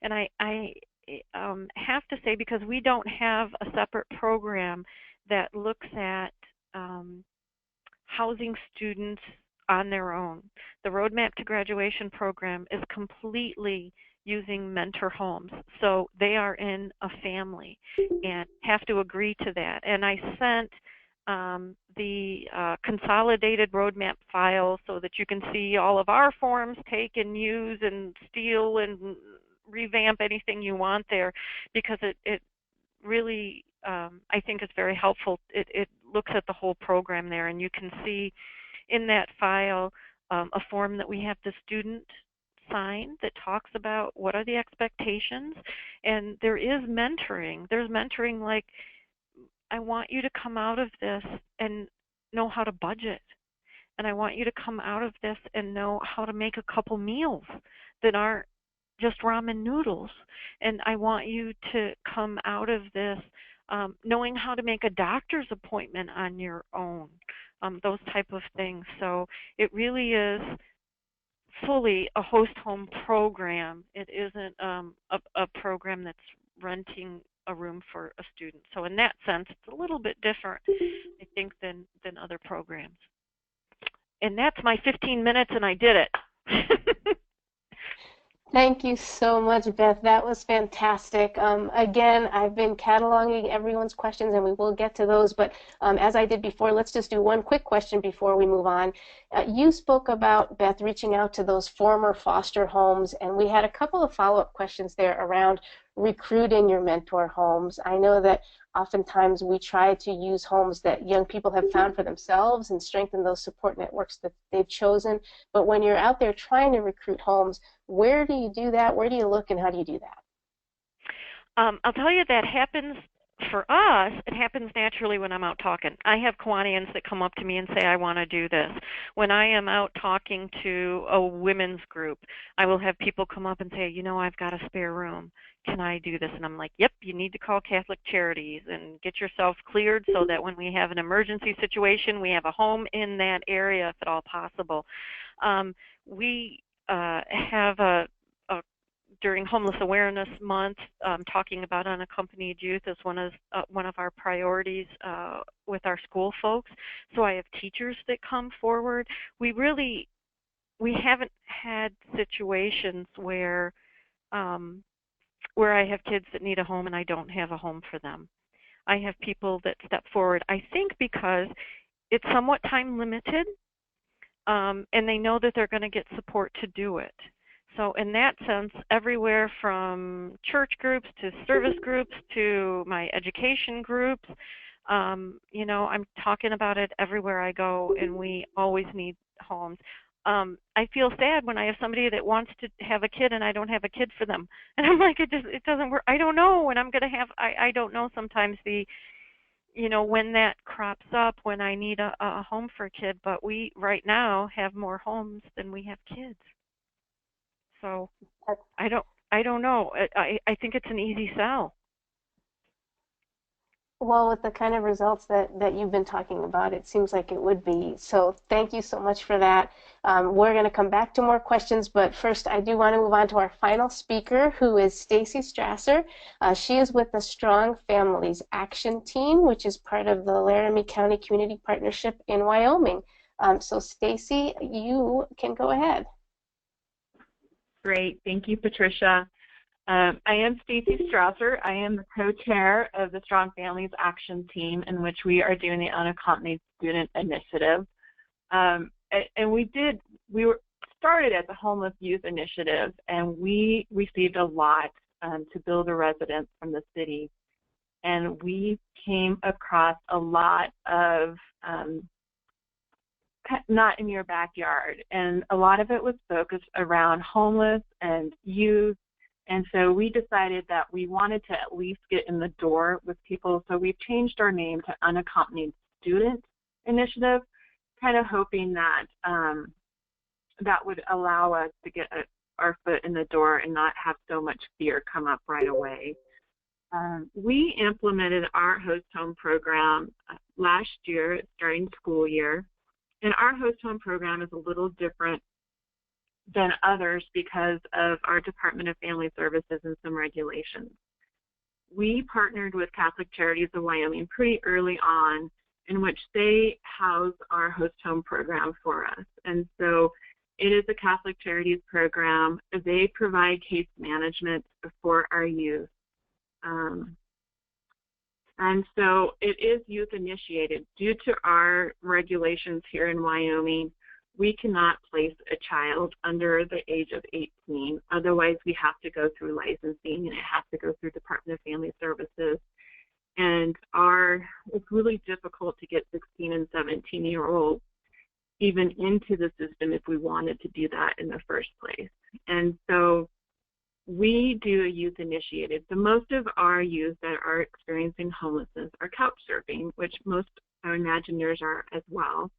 And I have to say, because we don't have a separate program that looks at housing students on their own. The Roadmap to Graduation program is completely using mentor homes. So they are in a family and have to agree to that. And I sent the consolidated roadmap file so that you can see all of our forms, take and use and steal and revamp anything you want there, because it really, I think it's very helpful. It looks at the whole program there, and you can see in that file a form that we have the student sign that talks about what are the expectations, and there is mentoring. There's mentoring like, I want you to come out of this and know how to budget, and I want you to come out of this and know how to make a couple meals that aren't just ramen noodles, and I want you to come out of this knowing how to make a doctor's appointment on your own, those type of things. So it really is fully a host home program. It isn't a program that's renting a room for a student. So in that sense, it's a little bit different, I think, than other programs. And that's my 15 minutes, and I did it. Thank you so much, Beth. That was fantastic. Again, I've been cataloging everyone's questions, and we will get to those. But as I did before, let's just do one quick question before we move on. You spoke about, Beth, reaching out to those former foster homes, and we had a couple of follow-up questions there around recruiting your mentor homes. I know that oftentimes we try to use homes that young people have found for themselves and strengthen those support networks that they've chosen. But when you're out there trying to recruit homes, where do you do that? Where do you look, and how do you do that? I'll tell you, that happens for us. It happens naturally when I'm out talking. I have Kiwanians that come up to me and say, I want to do this. When I am out talking to a women's group, I will have people come up and say, you know, I've got a spare room. Can I do this? And I'm like, yep, you need to call Catholic Charities and get yourself cleared so that when we have an emergency situation, we have a home in that area if at all possible. We have during Homeless Awareness Month, talking about unaccompanied youth as one of our priorities with our school folks. So I have teachers that come forward. We haven't had situations where I have kids that need a home and I don't have a home for them. I have people that step forward, I think because it's somewhat time limited, and they know that they're going to get support to do it. So in that sense, everywhere from church groups to service groups to my education groups, you know, I'm talking about it everywhere I go, and we always need homes. I feel sad when I have somebody that wants to have a kid and I don't have a kid for them. And I'm like, it doesn't work. I don't know when I'm going to have, I don't know sometimes you know, when that crops up, when I need a home for a kid. But we right now have more homes than we have kids. So I don't know. I think it's an easy sell. Well, with the kind of results that you've been talking about, it seems like it would be. So thank you so much for that. We're going to come back to more questions, but first I do want to move on to our final speaker, who is Stacy Strasser. She is with the Strong Families Action Team, which is part of the Laramie County Community Partnership in Wyoming. So Stacy, you can go ahead. Great. Thank you, Patricia. I am Stacy Strasser. I am the co-chair of the Strong Families Action Team, in which we are doing the Unaccompanied Student Initiative. And we started as a Homeless Youth Initiative, and we received a lot to build a residence from the city. And we came across a lot of not in your backyard, and a lot of it was focused around homeless and youth. And so we decided that we wanted to at least get in the door with people. So we've changed our name to Unaccompanied Student initiative, kind of hoping that that would allow us to get our foot in the door and not have so much fear come up right away. We implemented our host home program last year, starting school year, and our host home program is a little different than others because of our Department of Family Services and some regulations. We partnered with Catholic Charities of Wyoming pretty early on, in which they house our host home program for us. And so it is a Catholic Charities program. They provide case management for our youth. And so it is youth initiated. Due to our regulations here in Wyoming, we cannot place a child under the age of 18. Otherwise, we have to go through licensing, and it has to go through Department of Family Services. And it's really difficult to get 16 and 17-year-olds even into the system if we wanted to do that in the first place. And so we do a youth initiated. So most of our youth that are experiencing homelessness are couch surfing, which most, I imagine, yours are as well.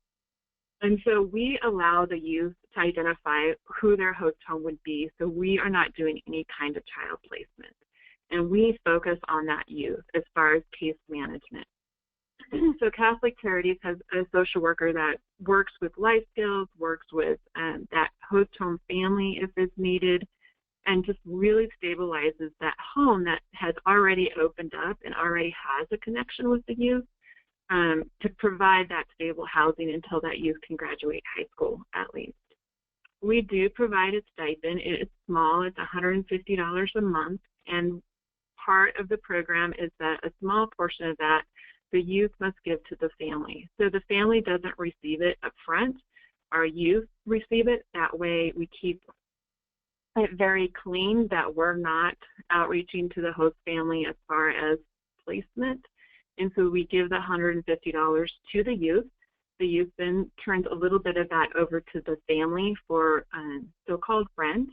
And so we allow the youth to identify who their host home would be, so we are not doing any kind of child placement. And we focus on that youth as far as case management. So Catholic Charities has a social worker that works with life skills, works with that host home family if it's needed, and just really stabilizes that home that has already opened up and already has a connection with the youth, to provide that stable housing until that youth can graduate high school at least. We do provide a stipend. It's small. It's $150 a month, and part of the program is that a small portion of that the youth must give to the family. So the family doesn't receive it up front. Our youth receive it. That way we keep it very clean, that we're not outreaching to the host family as far as placement. And so we give the $150 to the youth. The youth then turns a little bit of that over to the family for so-called rent.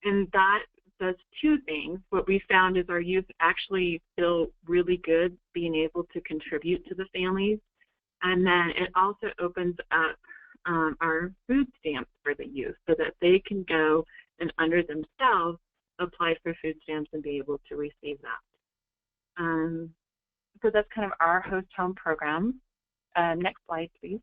And that does two things. What we found is our youth actually feel really good being able to contribute to the families. And then it also opens up our food stamps for the youth so that they can go and under themselves apply for food stamps and be able to receive that. So that's kind of our host home program. Next slide, please.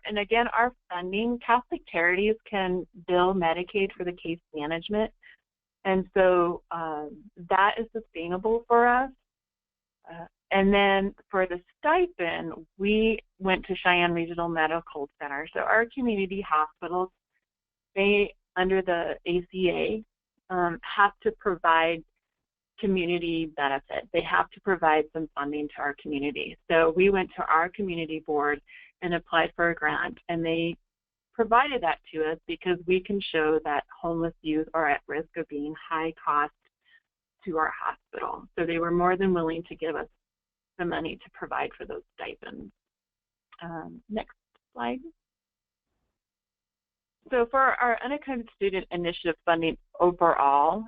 And again, our funding, Catholic Charities can bill Medicaid for the case management. And so that is sustainable for us. And then for the stipend, we went to Cheyenne Regional Medical Center. So our community hospitals, they, under the ACA, have to provide community benefit. They have to provide some funding to our community. So we went to our community board and applied for a grant, and they provided that to us because we can show that homeless youth are at risk of being high cost to our hospital. So they were more than willing to give us the money to provide for those stipends. Next slide. So for our unaccounted student initiative funding overall,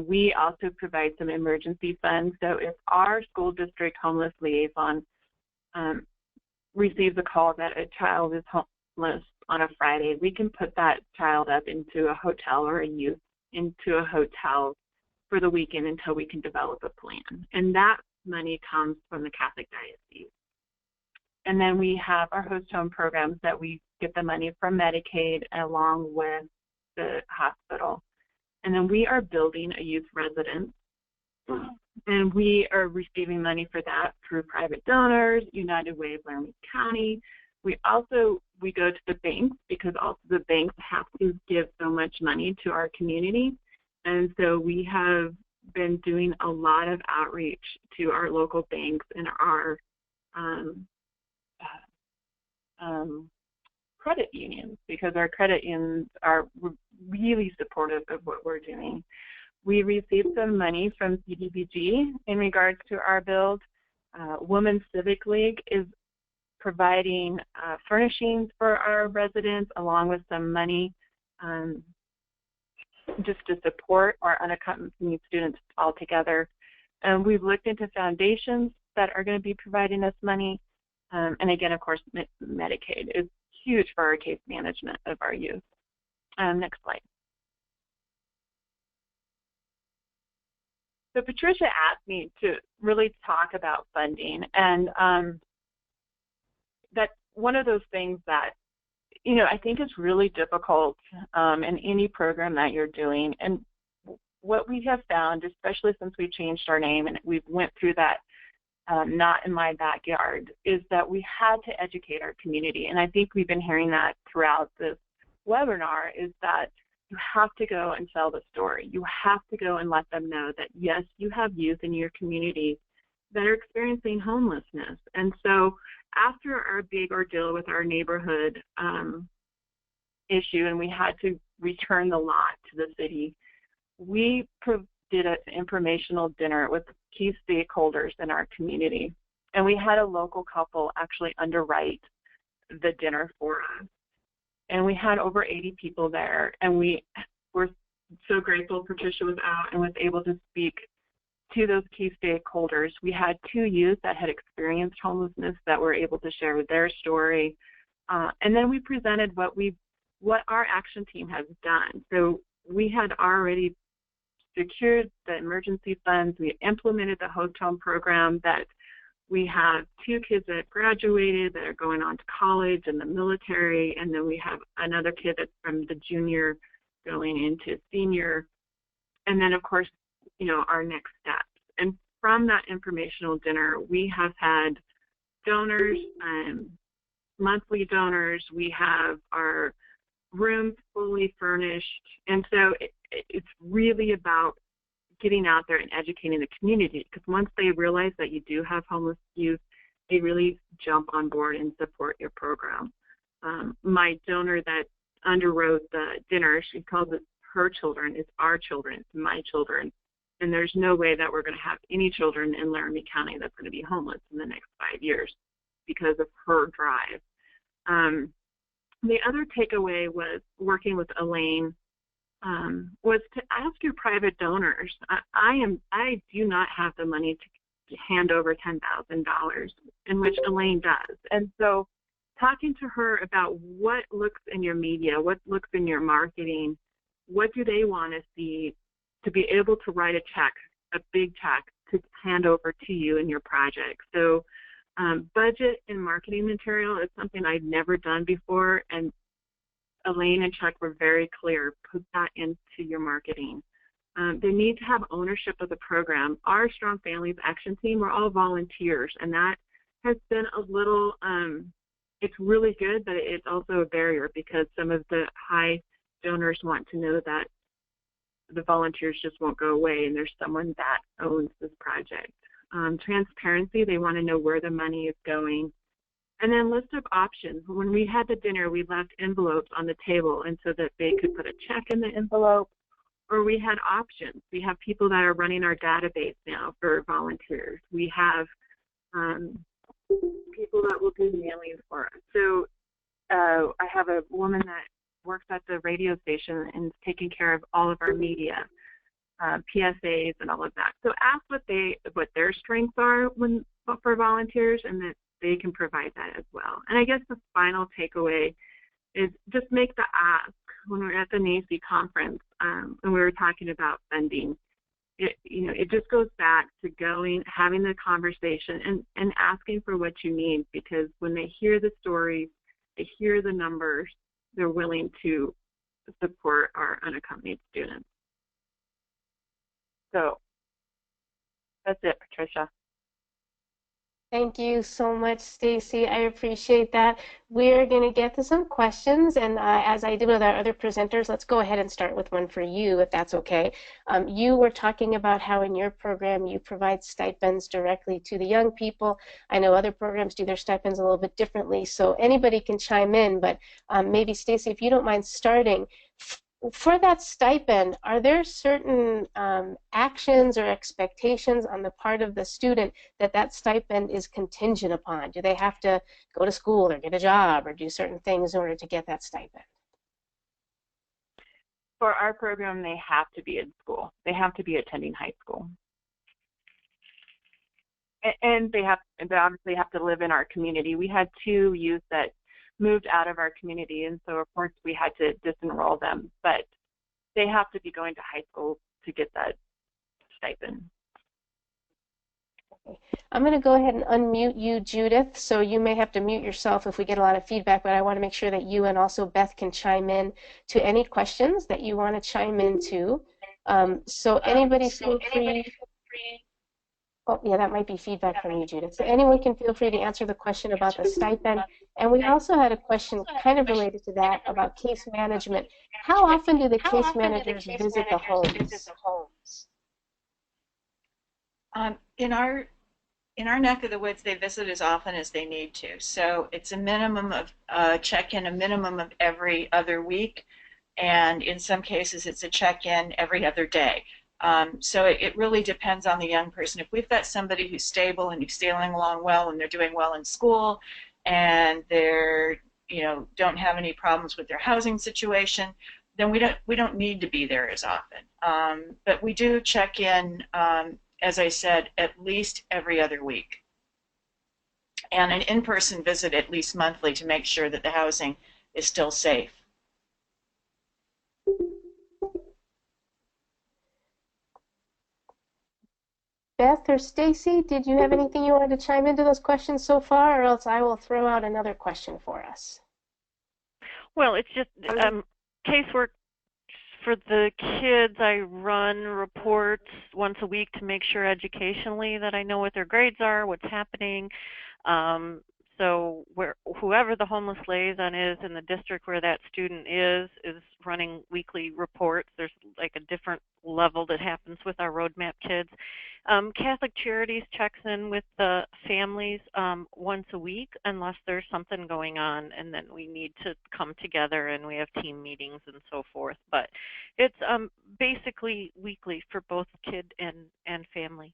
we also provide some emergency funds. So if our school district homeless liaison receives a call that a child is homeless on a Friday, we can put that child up into a hotel or a youth into a hotel for the weekend until we can develop a plan. And that money comes from the Catholic Diocese. And then we have our host home programs that we get the money from Medicaid along with the hospital. And then we are building a youth residence, and we are receiving money for that through private donors, United Way of Laramie County. We go to the banks because also the banks have to give so much money to our community. And so we have been doing a lot of outreach to our local banks and our credit unions, because our credit unions are really supportive of what we're doing. We received some money from CDBG in regards to our build. Women's Civic League is providing furnishings for our residents along with some money just to support our unaccompanied students altogether. And we've looked into foundations that are going to be providing us money. And again, of course, Medicaid is huge for our case management of our youth. Next slide. So Patricia asked me to really talk about funding, and that's one of those things that, you know, I think is really difficult in any program that you're doing. And what we have found, especially since we changed our name and we've went through that not in my backyard, is that we had to educate our community. And I think we've been hearing that throughout this webinar, is that you have to go and tell the story. You have to go and let them know that, yes, you have youth in your community that are experiencing homelessness. And so after our big ordeal with our neighborhood issue, and we had to return the lot to the city, we did an informational dinner with key stakeholders in our community. And we had a local couple actually underwrite the dinner for us. And we had over 80 people there. And we were so grateful Patricia was out and was able to speak to those key stakeholders. We had 2 youth that had experienced homelessness that were able to share their story. And then we presented what our action team has done. So we had already secured the emergency funds. We implemented the host home program. That we have 2 kids that graduated that are going on to college and the military, and then we have another kid that's from the junior going into senior. And then, of course, you know, our next steps. And from that informational dinner, we have had donors, monthly donors. We have our rooms fully furnished. And so it's really about getting out there and educating the community, because once they realize that you do have homeless youth, they really jump on board and support your program. My donor that underwrote the dinner, she calls it her children. It's our children. It's my children. And there's no way that we're going to have any children in Laramie County that's going to be homeless in the next 5 years because of her drive. The other takeaway was working with Elaine, was to ask your private donors. I do not have the money to hand over $10,000, in which Elaine does. And so talking to her about what looks in your media, what looks in your marketing, what do they want to see to be able to write a check, a big check, to hand over to you in your project. So budget and marketing material is something I've never done before, and Elaine and Chuck were very clear, put that into your marketing. They need to have ownership of the program. Our Strong Families Action Team, we're all volunteers, and that has been a little, it's really good, but it's also a barrier because some of the high donors want to know that the volunteers just won't go away and there's someone that owns this project. Transparency, they want to know where the money is going. And then list of options. When we had the dinner, we left envelopes on the table, and so that they could put a check in the envelope, or we had options. We have people that are running our database now for volunteers. We have people that will do mailings for us. So I have a woman that works at the radio station and is taking care of all of our media, PSAs and all of that. So ask what their strengths are for volunteers, and that they can provide that as well. And I guess the final takeaway is just make the ask. When we were at the NACCE conference and we were talking about funding, it just goes back to having the conversation and asking for what you need, because when they hear the stories, they hear the numbers, they're willing to support our unaccompanied students. So that's it, Patricia. Thank you so much, Stacy. I appreciate that. We're going to get to some questions, and as I did with our other presenters, let's go ahead and start with one for you, if that's okay. You were talking about how in your program you provide stipends directly to the young people. I know other programs do their stipends a little bit differently, so anybody can chime in, but maybe, Stacy, if you don't mind starting, for that stipend, are there certain actions or expectations on the part of the student that stipend is contingent upon? Do they have to go to school or get a job or do certain things in order to get that stipend? For our program, they have to be in school. They have to be attending high school. and they obviously have to live in our community. We had 2 youth that moved out of our community, and so of course we had to disenroll them, but they have to be going to high school to get that stipend. I'm going to go ahead and unmute you, Judith, so you may have to mute yourself if we get a lot of feedback, but I want to make sure that you and also Beth can chime in to any questions that you want to chime into. So anybody feel free. Oh, yeah, that might be feedback from you, Judith. So anyone can feel free to answer the question about the stipend. And we also had a question kind of related to that about case management. How often do the case managers visit the homes? In our neck of the woods, they visit as often as they need to. So it's a minimum of check-in, a minimum of every other week, and in some cases it's a check-in every other day. So it really depends on the young person. If we've got somebody who's stable and who's sailing along well and they're doing well in school and they're, don't have any problems with their housing situation, then we don't need to be there as often. But we do check in, as I said, at least every other week, and an in-person visit at least monthly to make sure that the housing is still safe. Beth or Stacy, did you have anything you wanted to chime into those questions so far, or else I will throw out another question for us? Well, it's just casework for the kids. I run reports once a week to make sure educationally that I know what their grades are, what's happening. So whoever the homeless liaison is in the district where that student is running weekly reports. There's like a different level that happens with our roadmap kids. Catholic Charities checks in with the families once a week unless there's something going on, and then we need to come together and we have team meetings and so forth. But it's basically weekly for both kid and family.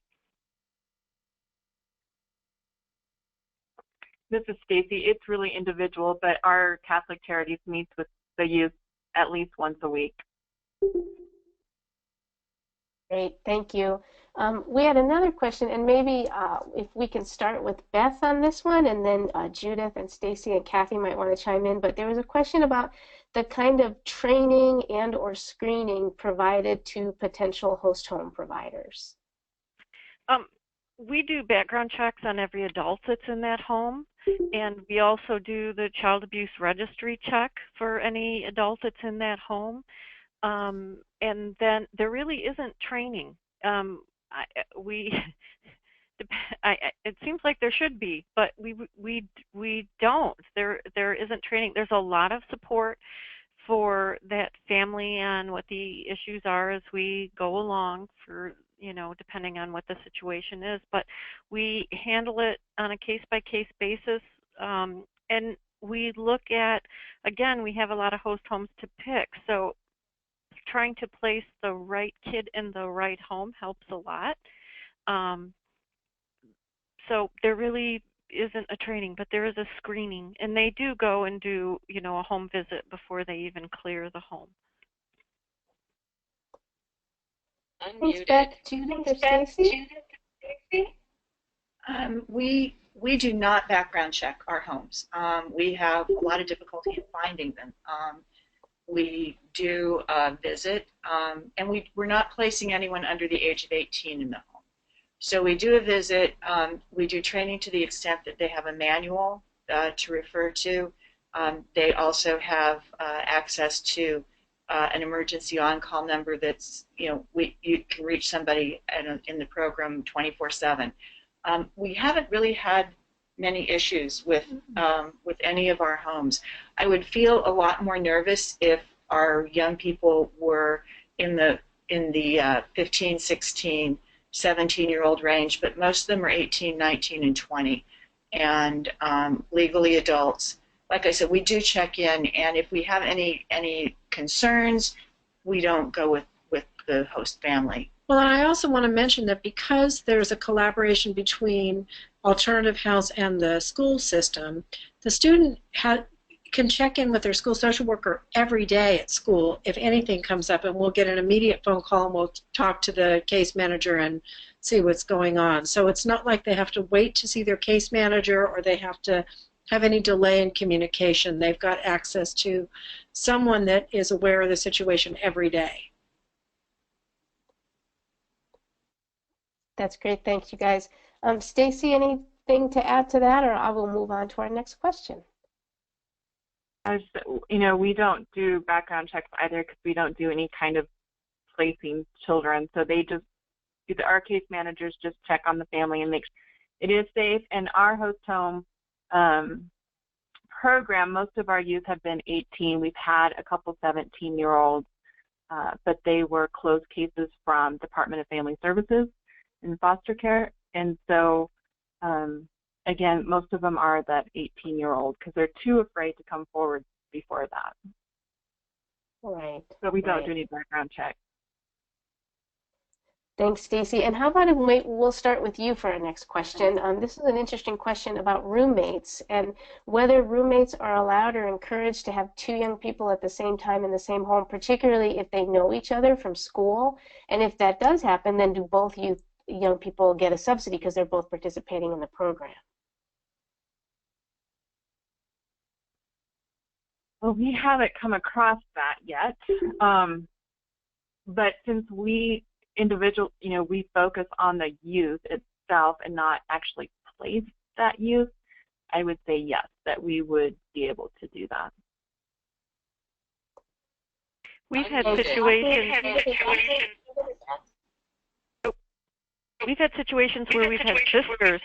This is Stacy. It's really individual, but our Catholic Charities meets with the youth at least once a week. Great, thank you. We had another question, and maybe if we can start with Beth on this one, and then Judith and Stacy and Kathy might want to chime in. But there was a question about the kind of training and or screening provided to potential host home providers. We do background checks on every adult that's in that home, and we also do the child abuse registry check for any adult that's in that home. And then there really isn't training. It seems like there should be, but we don't. There isn't training. There's a lot of support for that family on what the issues are as we go along, for depending on what the situation is. But we handle it on a case-by-case basis, and we look at, again, we have a lot of host homes to pick, so trying to place the right kid in the right home helps a lot. So there really isn't a training, but there is a screening, and they do go and do a home visit before they even clear the home. Thanks, Beth. Judith or Stacy? We do not background check our homes. We have a lot of difficulty in finding them. We do visit, and we're not placing anyone under the age of 18 in the home. So we do a visit. We do training to the extent that they have a manual to refer to. They also have access to an emergency on-call number that's, you can reach somebody in the program 24/7. We haven't really had many issues with any of our homes. I would feel a lot more nervous if our young people were in the 15, 16, 17-year-old range, but most of them are 18, 19, and 20, and legally adults. Like I said, we do check in, and if we have any concerns, we don't go with the host family. Well, I also want to mention that because there's a collaboration between Alternative House and the school system, the student can check in with their school social worker every day at school if anything comes up, and we'll get an immediate phone call and we'll talk to the case manager and see what's going on. So it's not like they have to wait to see their case manager or they have to have any delay in communication. They've got access to someone that is aware of the situation every day. That's great. Thanks, you guys. Stacy, anything to add to that, or I will move on to our next question? We don't do background checks either because we don't do any kind of placing children. So our case managers just check on the family and make sure it is safe. And our host home program, most of our youth have been 18. We've had a couple 17-year-olds, but they were closed cases from Department of Family Services in foster care. And so, again, most of them are that 18-year-old because they're too afraid to come forward before that. Right. So we don't do any background check. Thanks, Stacy. And how about we'll start with you for our next question. This is an interesting question about roommates and whether roommates are allowed or encouraged to have two young people at the same time in the same home, particularly if they know each other from school. And if that does happen, then do both young people get a subsidy because they're both participating in the program? Well, we haven't come across that yet. But since we focus on the youth itself and not actually place that youth, I would say yes, that we would be able to do that. We've had situations where we've had sisters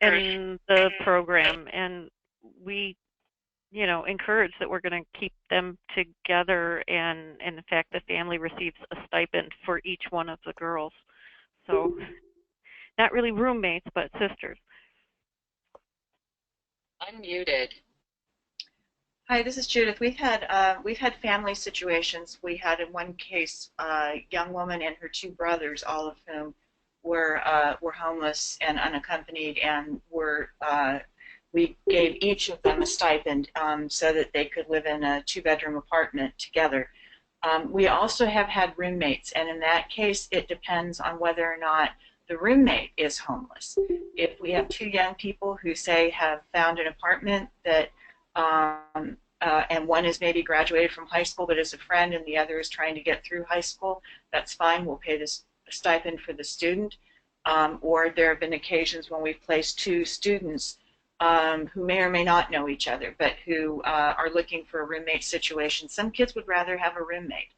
in the program, and we encourage that we're going to keep them together, and in fact the family receives a stipend for each one of the girls. So not really roommates, but sisters. Unmuted. Hi, this is Judith. We've had family situations. We had in one case a young woman and her two brothers, all of whom were homeless and unaccompanied, and we gave each of them a stipend so that they could live in a two-bedroom apartment together. We also have had roommates, and in that case, it depends on whether or not the roommate is homeless. If we have two young people who, say, have found an apartment that, and one is maybe graduated from high school but is a friend and the other is trying to get through high school, that's fine. We'll pay this stipend for the student. Or there have been occasions when we've placed two students who may or may not know each other, but who are looking for a roommate situation. Some kids would rather have a roommate,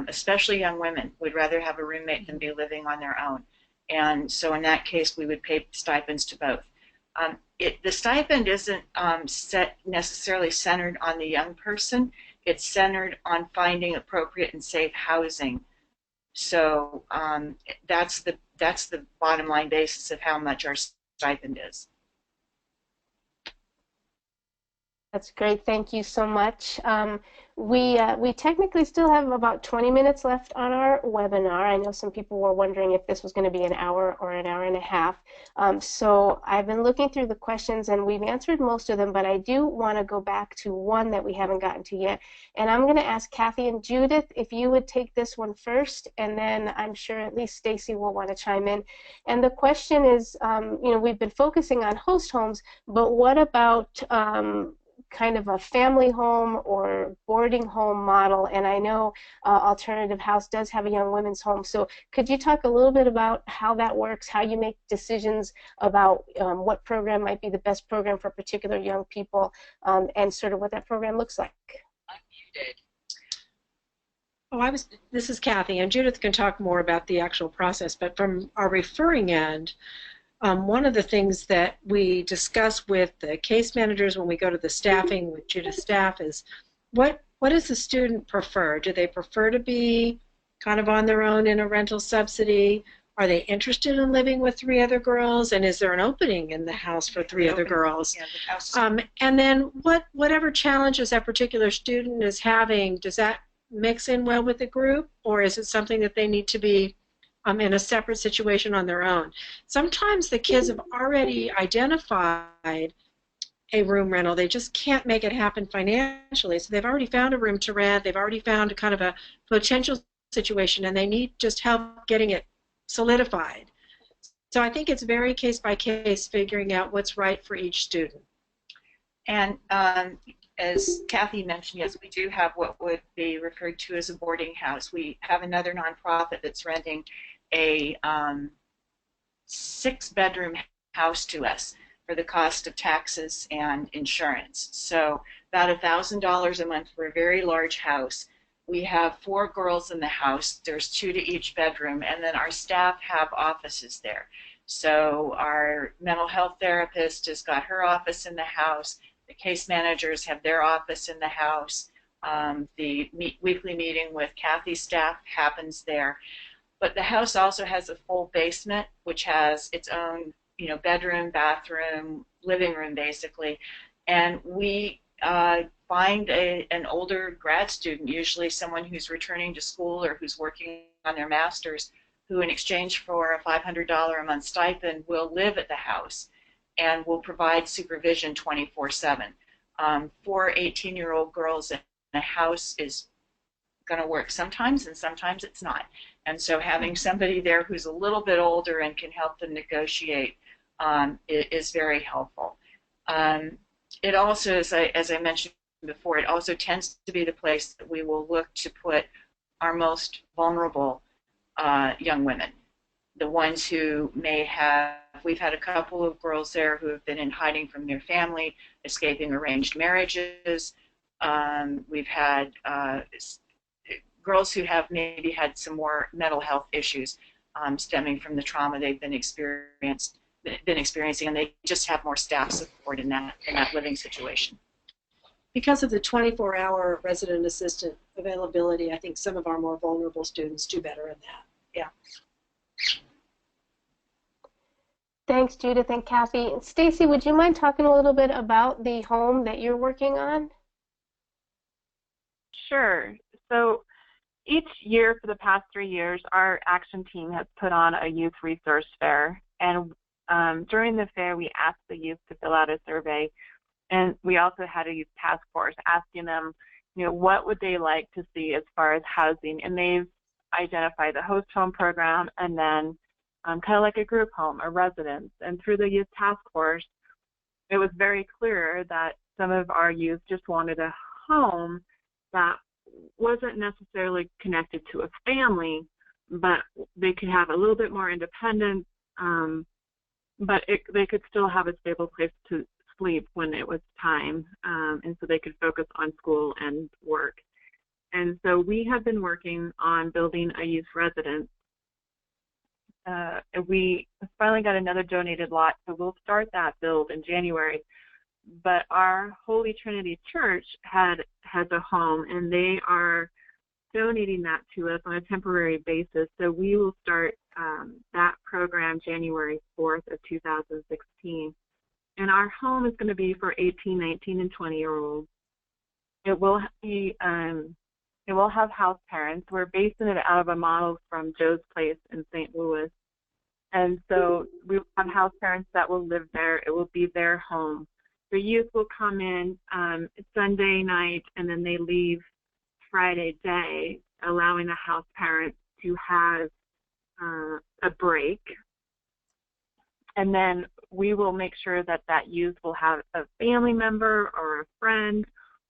especially young women would rather have a roommate than be living on their own. And so in that case, we would pay stipends to both. The stipend isn't necessarily centered on the young person. It's centered on finding appropriate and safe housing. So that's the bottom line basis of how much our stipend is. That's great. Thank you so much. We technically still have about 20 minutes left on our webinar. I know some people were wondering if this was going to be an hour or an hour and a half. So I've been looking through the questions and we've answered most of them, but I do want to go back to one that we haven't gotten to yet. And I'm going to ask Kathy and Judith if you would take this one first, and then I'm sure at least Stacy will want to chime in. And the question is, we've been focusing on host homes, but what about kind of a family home or boarding home model? And I know Alternative House does have a young women's home, so could you talk a little bit about how that works, how you make decisions about what program might be the best program for particular young people, and sort of what that program looks like? Unmuted. This is Kathy, and Judith can talk more about the actual process, but from our referring end, one of the things that we discuss with the case managers when we go to the staffing with Judith's staff is what does the student prefer? Do they prefer to be kind of on their own in a rental subsidy? Are they interested in living with 3 other girls? And is there an opening in the house for 3 other girls? Yeah, and then whatever challenges that particular student is having, does that mix in well with the group, or is it something that they need to be in a separate situation on their own? Sometimes the kids have already identified a room rental. They just can't make it happen financially. So they've already found a room to rent. They've already found a kind of a potential situation, and they need just help getting it solidified. So I think it's very case by case, figuring out what's right for each student. And as Kathy mentioned, yes, we do have what would be referred to as a boarding house. We have another nonprofit that's renting a 6-bedroom house to us for the cost of taxes and insurance. So about $1,000 a month for a very large house. We have 4 girls in the house. There's 2 to each bedroom, and then our staff have offices there. So our mental health therapist has got her office in the house. The case managers have their office in the house. The weekly meeting with Kathy's staff happens there. But the house also has a full basement, which has its own, bedroom, bathroom, living room, basically. And we find an older grad student, usually someone who's returning to school or who's working on their master's, who in exchange for a $500 a month stipend will live at the house and will provide supervision 24/7. For 18-year-old girls in a house is going to work sometimes, and sometimes it's not. And so having somebody there who's a little bit older and can help them negotiate is very helpful. It also, as I mentioned before, it also tends to be the place that we will look to put our most vulnerable young women, the ones who may have, we've had a couple of girls there who have been in hiding from their family, escaping arranged marriages. We've had girls who have maybe had some more mental health issues stemming from the trauma they've been experiencing, and they just have more staff support in that living situation. Because of the 24-hour resident assistant availability, I think some of our more vulnerable students do better in that. Yeah. Thanks, Judith and Kathy. Stacy, would you mind talking a little bit about the home that you're working on? Sure. So each year for the past 3 years, our action team has put on a youth resource fair. And during the fair, we asked the youth to fill out a survey. And we also had a youth task force asking them, what would they like to see as far as housing. And they've identified the host home program and then kind of like a group home, a residence. And through the youth task force, it was very clear that some of our youth just wanted a home that wasn't necessarily connected to a family, but they could have a little bit more independence, but they could still have a stable place to sleep when it was time, and so they could focus on school and work. And so we have been working on building a youth residence. We finally got another donated lot, so we'll start that build in January. But our Holy Trinity Church has a home, and they are donating that to us on a temporary basis. So we will start that program January 4th of 2016. And our home is going to be for 18, 19, and 20-year-olds. It will be it will have house parents. We're basing it out of a model from Joe's Place in St. Louis. And so we will have house parents that will live there. It will be their home. The youth will come in Sunday night, and then they leave Friday day, allowing the house parents to have a break. And then we will make sure that that youth will have a family member or a friend,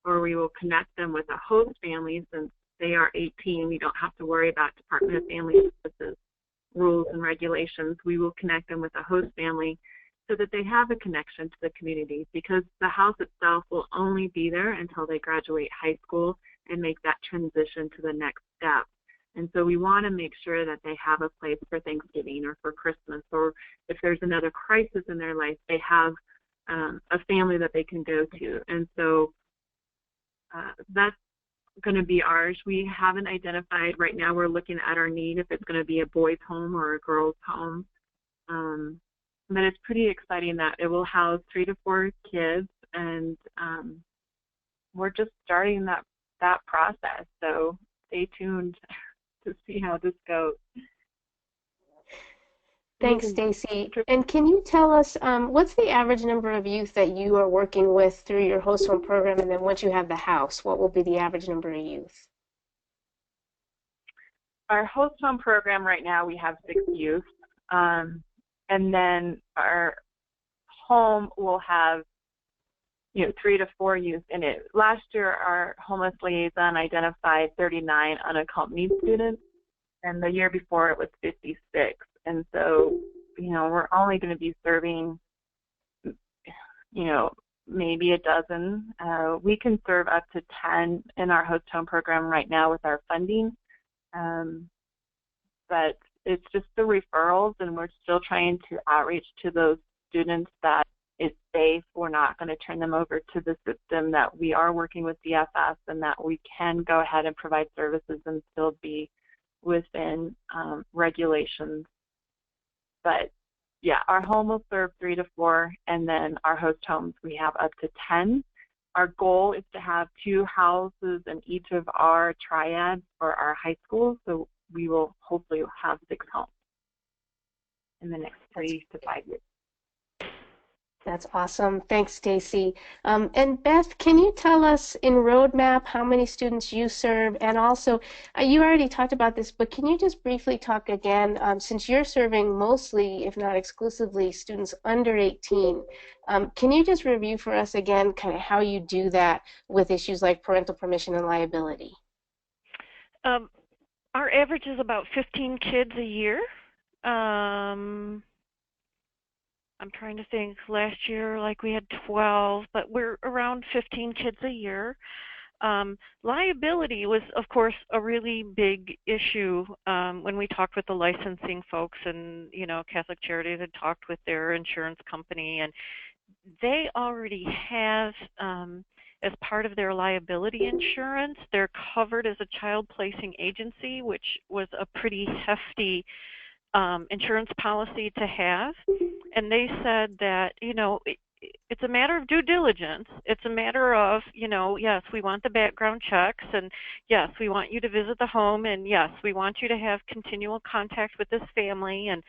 or we will connect them with a host family. Since they are 18, we don't have to worry about Department of Family Services rules and regulations. We will connect them with a host family so that they have a connection to the community, because the house itself will only be there until they graduate high school and make that transition to the next step. And so we want to make sure that they have a place for Thanksgiving or for Christmas, or if there's another crisis in their life, they have a family that they can go to. And so that's going to be ours. We haven't identified right now. We're looking at our need, if it's going to be a boys' home or a girls' home. But it's pretty exciting that it will house 3 to 4 kids, and we're just starting that process. So stay tuned to see how this goes. Thanks, Stacy. And can you tell us what's the average number of youth that you are working with through your host home program? And then once you have the house, what will be the average number of youth? Our host home program right now, we have 6 youth. And then our home will have 3 to 4 youth in it. Last year, our homeless liaison identified 39 unaccompanied students, and the year before it was 56. And so, we're only going to be serving, maybe a dozen. We can serve up to 10 in our host home program right now with our funding, but it's just the referrals, and we're still trying to outreach to those students that it's safe. We're not going to turn them over to the system, that we are working with DFS, and that we can go ahead and provide services and still be within regulations. But yeah, our home will serve 3 to 4, and then our host homes, we have up to 10. Our goal is to have 2 houses in each of our triads for our high schools, so we will hopefully have 6 homes in the next 3 to 5 years. That's awesome. Thanks, Stacy. And Beth, can you tell us in Roadmap how many students you serve? And also, you already talked about this, but can you just briefly talk again, since you're serving mostly, if not exclusively, students under 18, can you just review for us again kind of how you do that with issues like parental permission and liability? Our average is about 15 kids a year. I'm trying to think, last year we had 12, but we're around 15 kids a year. Liability was, of course, a really big issue when we talked with the licensing folks, and Catholic Charities had talked with their insurance company, and they already have, as part of their liability insurance, they're covered as a child placing agency, which was a pretty hefty insurance policy to have. And they said that, it's a matter of due diligence. It's a matter of, yes, we want the background checks, and yes, we want you to visit the home, and yes, we want you to have continual contact with this family. And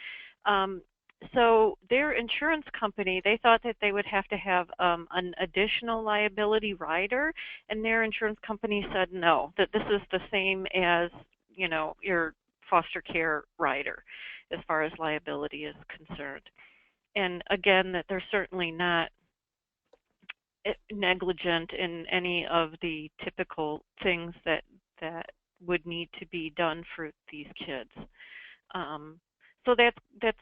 so their insurance company, they thought that they would have to have an additional liability rider, and their insurance company said no, that this is the same as, your foster care rider as far as liability is concerned. And again, that they're certainly not negligent in any of the typical things that would need to be done for these kids. So that's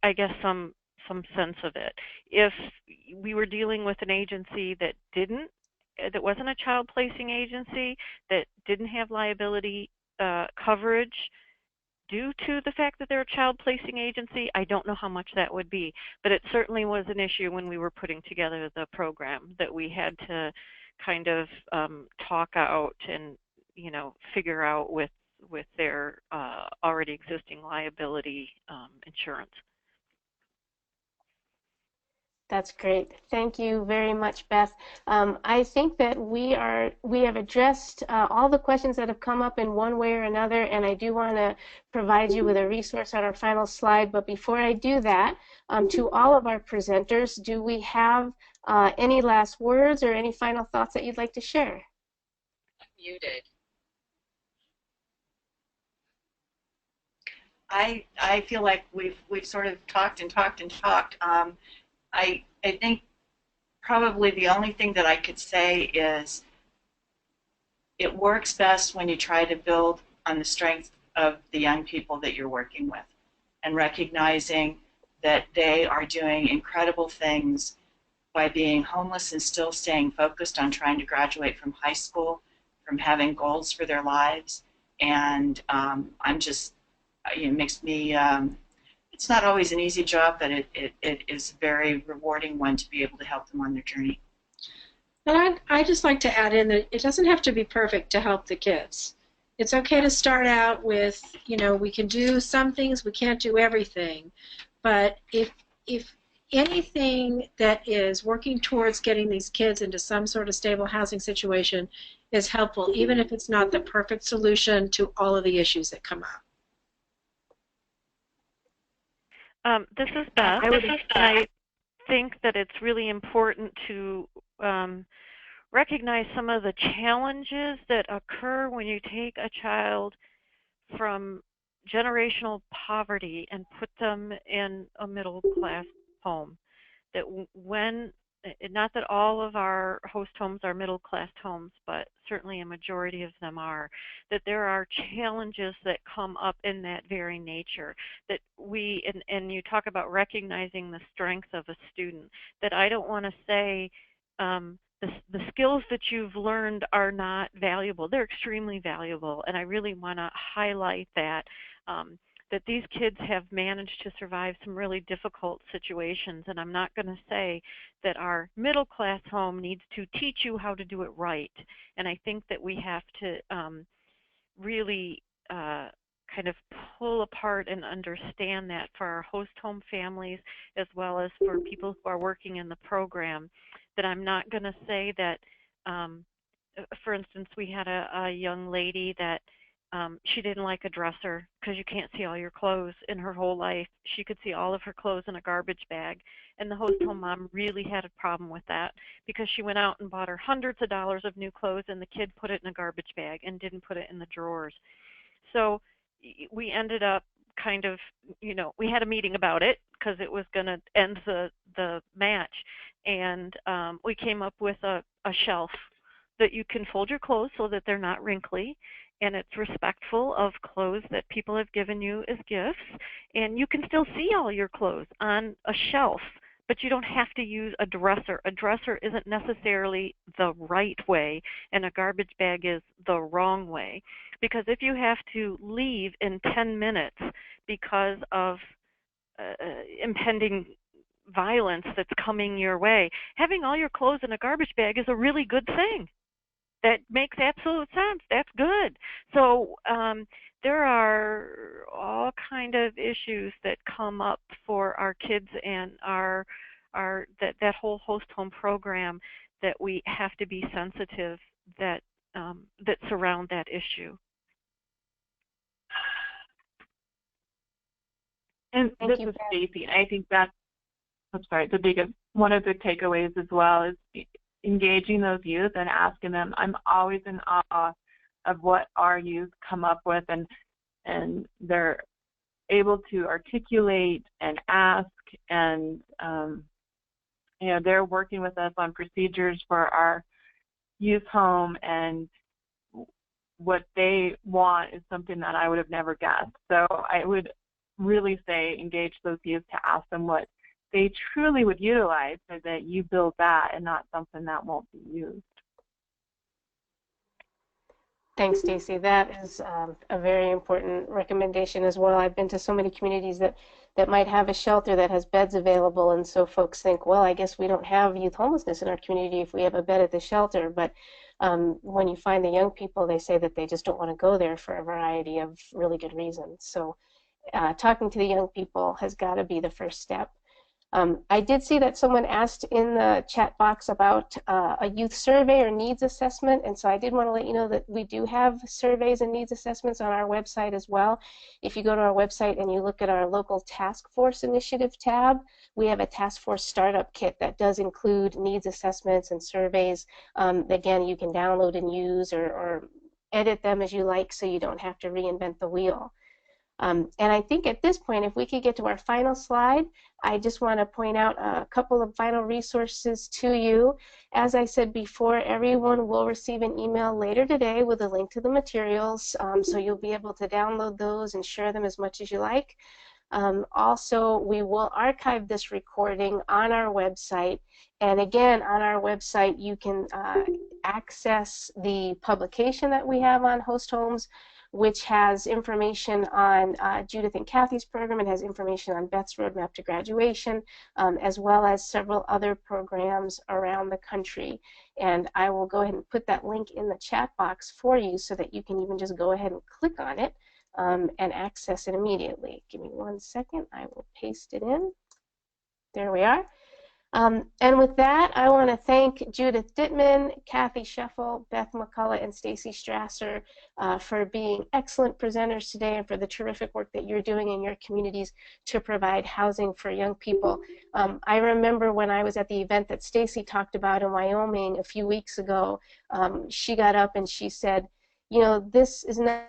I guess some sense of it. If we were dealing with an agency that wasn't a child placing agency, that didn't have liability coverage due to the fact that they're a child placing agency, I don't know how much that would be, but it certainly was an issue when we were putting together the program, that we had to kind of talk out and figure out with their already existing liability insurance. That's great. Thank you very much, Beth. I think that we have addressed all the questions that have come up in one way or another, and I do want to provide you with a resource on our final slide. But before I do that, to all of our presenters, do we have any last words or any final thoughts that you'd like to share? I'm muted. I feel like we've sort of talked and talked and talked. I think probably the only thing that I could say is it works best when you try to build on the strength of the young people that you're working with, and recognizing that they are doing incredible things by being homeless and still staying focused on trying to graduate from high school, from having goals for their lives. And I'm just, it makes me, it's not always an easy job, but it is a very rewarding one to be able to help them on their journey. And I'd just like to add in that it doesn't have to be perfect to help the kids. It's okay to start out with, we can do some things, we can't do everything. But if anything that is working towards getting these kids into some sort of stable housing situation is helpful, even if it's not the perfect solution to all of the issues that come up. This is Beth. I think that it's really important to recognize some of the challenges that occur when you take a child from generational poverty and put them in a middle class home. That when, not that all of our host homes are middle class homes, but certainly a majority of them are, that there are challenges that come up in that very nature. That we, and you talk about recognizing the strengths of a student, that I don't want to say the skills that you've learned are not valuable. They're extremely valuable, and I really want to highlight that, that these kids have managed to survive some really difficult situations, and I'm not going to say that our middle class home needs to teach you how to do it right. And I think that we have to really kind of pull apart and understand that for our host home families as well as for people who are working in the program, that I'm not going to say that, for instance, we had a young lady that she didn't like a dresser because you can't see all your clothes in her whole life. She could see all of her clothes in a garbage bag. And the host home mom really had a problem with that because she went out and bought her hundreds of dollars of new clothes and the kid put it in a garbage bag and didn't put it in the drawers. So we ended up kind of, we had a meeting about it because it was going to end the match. And we came up with a shelf that you can fold your clothes so that they're not wrinkly, and it's respectful of clothes that people have given you as gifts, and you can still see all your clothes on a shelf, but you don't have to use a dresser. A dresser isn't necessarily the right way, and a garbage bag is the wrong way, because if you have to leave in 10 minutes because of impending violence that's coming your way, having all your clothes in a garbage bag is a really good thing. That makes absolute sense. That's good. So there are all kind of issues that come up for our kids and that whole host home program that we have to be sensitive that surround that issue. And this is Stacy. I think that's one of the takeaways as well is engaging those youth and asking them. I'm always in awe of what our youth come up with, and they're able to articulate and ask, and they're working with us on procedures for our youth home, and what they want is something that I would have never guessed. So I would really say engage those youth to ask them what they truly would utilize, so that you build that and not something that won't be used. Thanks, Stacy. That is a very important recommendation as well. I've been to so many communities that might have a shelter that has beds available, and so folks think, well, I guess we don't have youth homelessness in our community if we have a bed at the shelter. But when you find the young people, they say that they just don't want to go there for a variety of really good reasons. So talking to the young people has got to be the first step. I did see that someone asked in the chat box about a youth survey or needs assessment, and so I did want to let you know that we do have surveys and needs assessments on our website as well. If you go to our website and you look at our local task force initiative tab, we have a task force startup kit that does include needs assessments and surveys. Again, you can download and use or edit them as you like, so you don't have to reinvent the wheel. And I think at this point, if we could get to our final slide, I just want to point out a couple of final resources to you. As I said before, everyone will receive an email later today with a link to the materials, so you'll be able to download those and share them as much as you like. Also, we will archive this recording on our website, and again, on our website you can access the publication that we have on host homes, which has information on Judith and Kathy's program. It has information on Beth's Roadmap to Graduation, as well as several other programs around the country. And I will go ahead and put that link in the chat box for you so that you can even just go ahead and click on it and access it immediately. Give me 1 second. I will paste it in. There we are. And with that, I want to thank Judith Dittman, Kathy Scheffel, Beth McCullough, and Stacy Strasser for being excellent presenters today and for the terrific work that you're doing in your communities to provide housing for young people. I remember when I was at the event that Stacy talked about in Wyoming a few weeks ago, she got up and she said, you know, this is not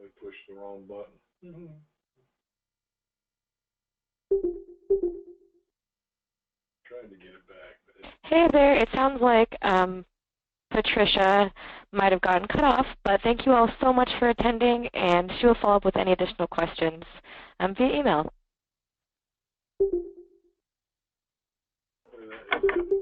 They pushed the wrong button. Tried to get it back, but Hey there, it sounds like Patricia might have gotten cut off, but thank you all so much for attending, and she will follow up with any additional questions via email. that